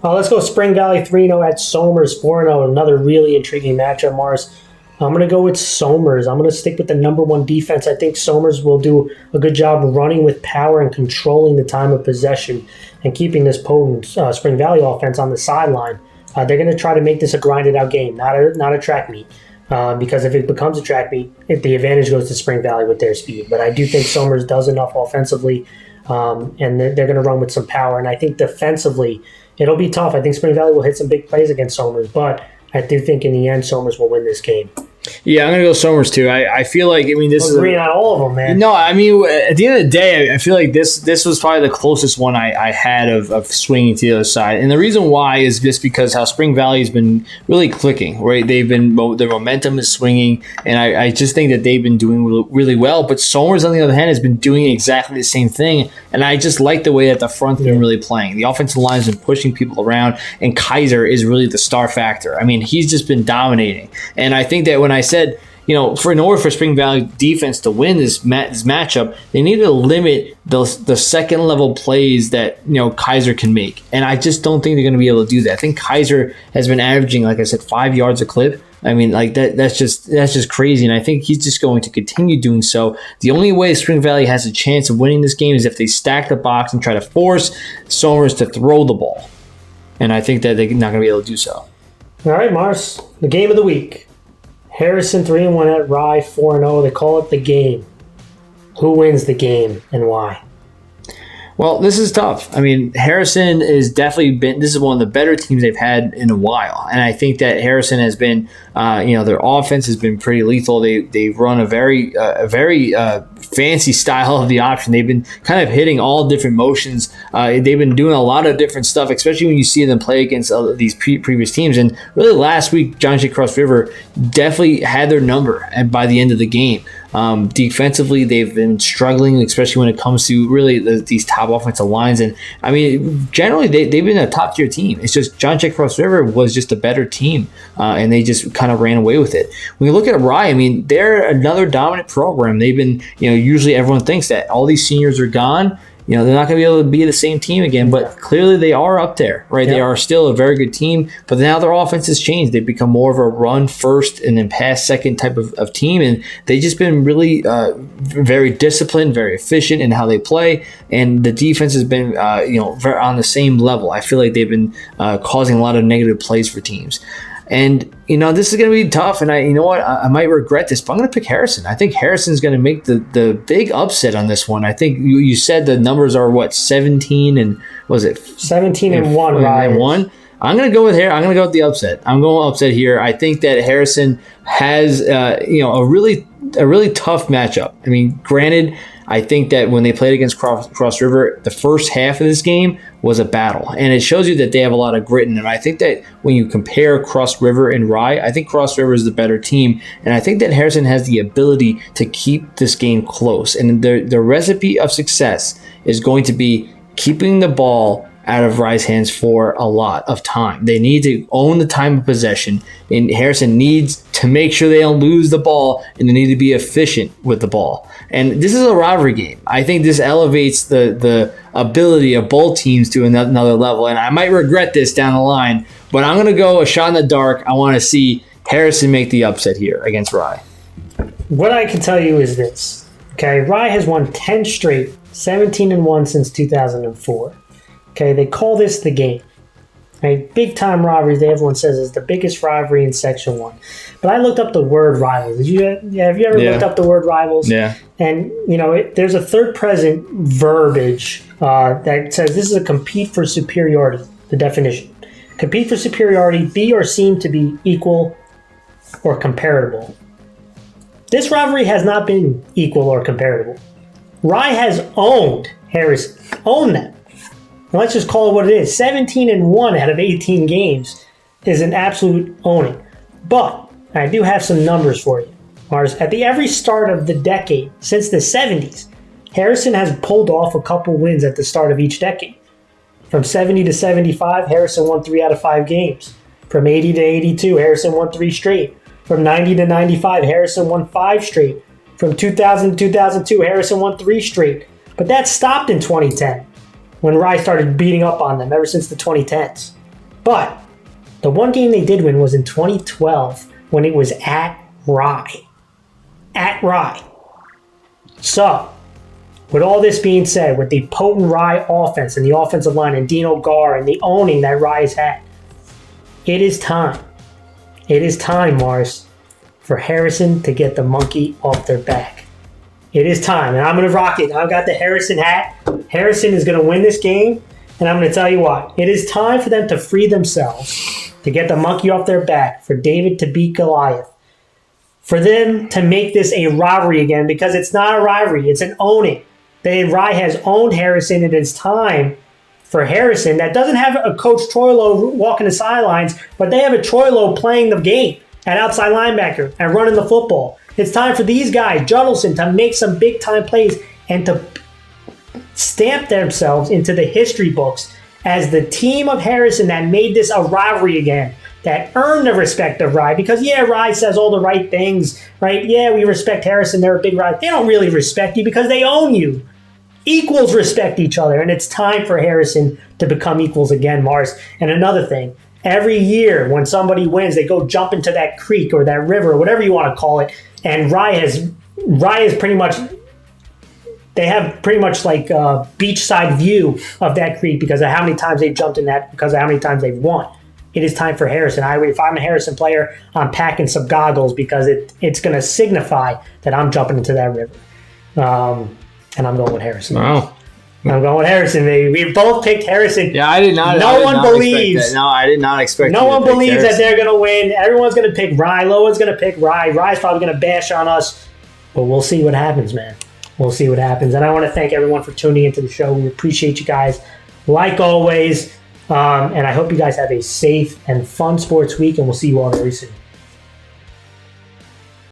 Let's go Spring Valley 3-0 at Somers 4-0. Another really intriguing matchup, Mars. I'm going to go with Somers. I'm going to stick with the number one defense. I think Somers will do a good job running with power and controlling the time of possession and keeping this potent Spring Valley offense on the sideline. They're going to try to make this a grinded-out game, not a track meet. Because if it becomes a track meet, the advantage goes to Spring Valley with their speed. But I do think Somers does enough offensively, and they're going to run with some power. And I think defensively, it'll be tough. I think Spring Valley will hit some big plays against Somers, but I do think in the end, Somers will win this game. Yeah, I'm going to go Somers too. I feel like, this is agreeing on all of them, man. No, at the end of the day, I feel like this was probably the closest one I had of swinging to the other side. And the reason why is just because how Spring Valley has been really clicking, right? Their momentum is swinging, and I just think that they've been doing really well. But Somers, on the other hand, has been doing exactly the same thing, and I just like the way that the front's been really playing. The offensive line has been pushing people around, and Kaiser is really the star factor. He's just been dominating. And I think that when I said, in order for Spring Valley defense to win this matchup, they need to limit the second level plays that Kaiser can make, and I just don't think they're going to be able to do that. I think Kaiser has been averaging, like I said, 5 yards a clip. That's just crazy, and I think he's just going to continue doing so. The only way Spring Valley has a chance of winning this game is if they stack the box and try to force Somers to throw the ball, and I think that they're not going to be able to do so. All right, Mars, the game of the week. Harrison 3-1 at Rye 4-0. They call it the game. Who wins the game and why? Well, this is tough. Harrison is definitely this is one of the better teams they've had in a while. And I think that Harrison has been, their offense has been pretty lethal. They run a very fancy style of the option. They've been kind of hitting all different motions. They've been doing a lot of different stuff, especially when you see them play against these previous teams. And really last week, John Jay Cross River definitely had their number by the end of the game. Defensively, they've been struggling, especially when it comes to really these top offensive lines. And generally, they've been a top tier team. It's just John Jay Cross River was just a better team, and they just kind of ran away with it. When you look at Rye, they're another dominant program. They've been, usually everyone thinks that all these seniors are gone. They're not going to be able to be the same team again, but clearly they are up there, right? Yeah. They are still a very good team, but now their offense has changed. They've become more of a run first and then pass second type of team, and they've just been really very disciplined, very efficient in how they play, and the defense has been, very on the same level. I feel like they've been causing a lot of negative plays for teams. And, this is going to be tough, and I might regret this, but I'm going to pick Harrison. I think Harrison's going to make the big upset on this one. I think you said the numbers are, 17 and, was it? 17 and 1, right? And 1. I'm going to go with I'm going to go with the upset. I'm going upset here. I think that Harrison has, a really tough matchup. Granted, I think that when they played against Cross River, the first half of this game was a battle. And it shows you that they have a lot of grit in them. I think that when you compare Cross River and Rye, I think Cross River is the better team. And I think that Harrison has the ability to keep this game close. And the recipe of success is going to be keeping the ball out of Rye's hands for a lot of time. They need to own the time of possession, and Harrison needs to make sure they don't lose the ball, and they need to be efficient with the ball. And this is a rivalry game. I think this elevates the ability of both teams to another level, and I might regret this down the line, but I'm going to go a shot in the dark. I want to see Harrison make the upset here against Rye. What I can tell you is this. Okay, Rye has won 10 straight 17-1 since 2004. Okay, they call this the game. Right? Big time rivalries, everyone says, is the biggest rivalry in Section 1. But I looked up the word rivals. Have you ever looked up the word rivals? Yeah. And, there's a third present verbiage that says this is a compete for superiority, the definition. Compete for superiority, be or seem to be equal or comparable. This rivalry has not been equal or comparable. Rye has owned Harrison, owned them. Let's just call it what it is. 17-1 out of 18 games is an absolute owning. But I do have some numbers for you. At every start of the decade, since the 70s, Harrison has pulled off a couple wins at the start of each decade. From 70 to 75, Harrison won 3 out of 5 games. From 80 to 82, Harrison won 3 straight. From 90 to 95, Harrison won 5 straight. From 2000 to 2002, Harrison won 3 straight. But that stopped in 2010. When Rye started beating up on them ever since the 2010s. But the one game they did win was in 2012 when it was at Rye. At Rye. So, with all this being said, with the potent Rye offense and the offensive line and Dino Gar and the owning that Rye has had, it is time. It is time, Mars, for Harrison to get the monkey off their back. It is time, and I'm going to rock it. I've got the Harrison hat. Harrison is going to win this game, and I'm going to tell you why. It is time for them to free themselves, to get the monkey off their back, for David to beat Goliath, for them to make this a rivalry again, because it's not a rivalry, it's an owning. Rye has owned Harrison, and it's time for Harrison that doesn't have a Coach Troilo walking the sidelines, but they have a Troilo playing the game at outside linebacker and running the football. It's time for these guys, Judelson, to make some big-time plays and to stamp themselves into the history books as the team of Harrison that made this a rivalry again, that earned the respect of Rye. Because, Rye says all the right things, right? Yeah, we respect Harrison. They're a big rival. They don't really respect you because they own you. Equals respect each other, and it's time for Harrison to become equals again, Mars. And another thing, every year when somebody wins, they go jump into that creek or that river or whatever you want to call it. And Rye is pretty much, they have pretty much like a beachside view of that creek because of how many times they've jumped in that, because of how many times they've won. It is time for Harrison. If I'm a Harrison player, I'm packing some goggles because it's going to signify that I'm jumping into that river. And I'm going with Harrison. Wow. I'm going with Harrison, baby. We both picked Harrison. Yeah, I did not. No one believes. No, I did not expect. No one believes that they're going to win. Everyone's going to pick Rye. Lowen's going to pick Rye. Rye's probably going to bash on us. But we'll see what happens, man. We'll see what happens. And I want to thank everyone for tuning into the show. We appreciate you guys, like always. And I hope you guys have a safe and fun sports week. And we'll see you all very soon.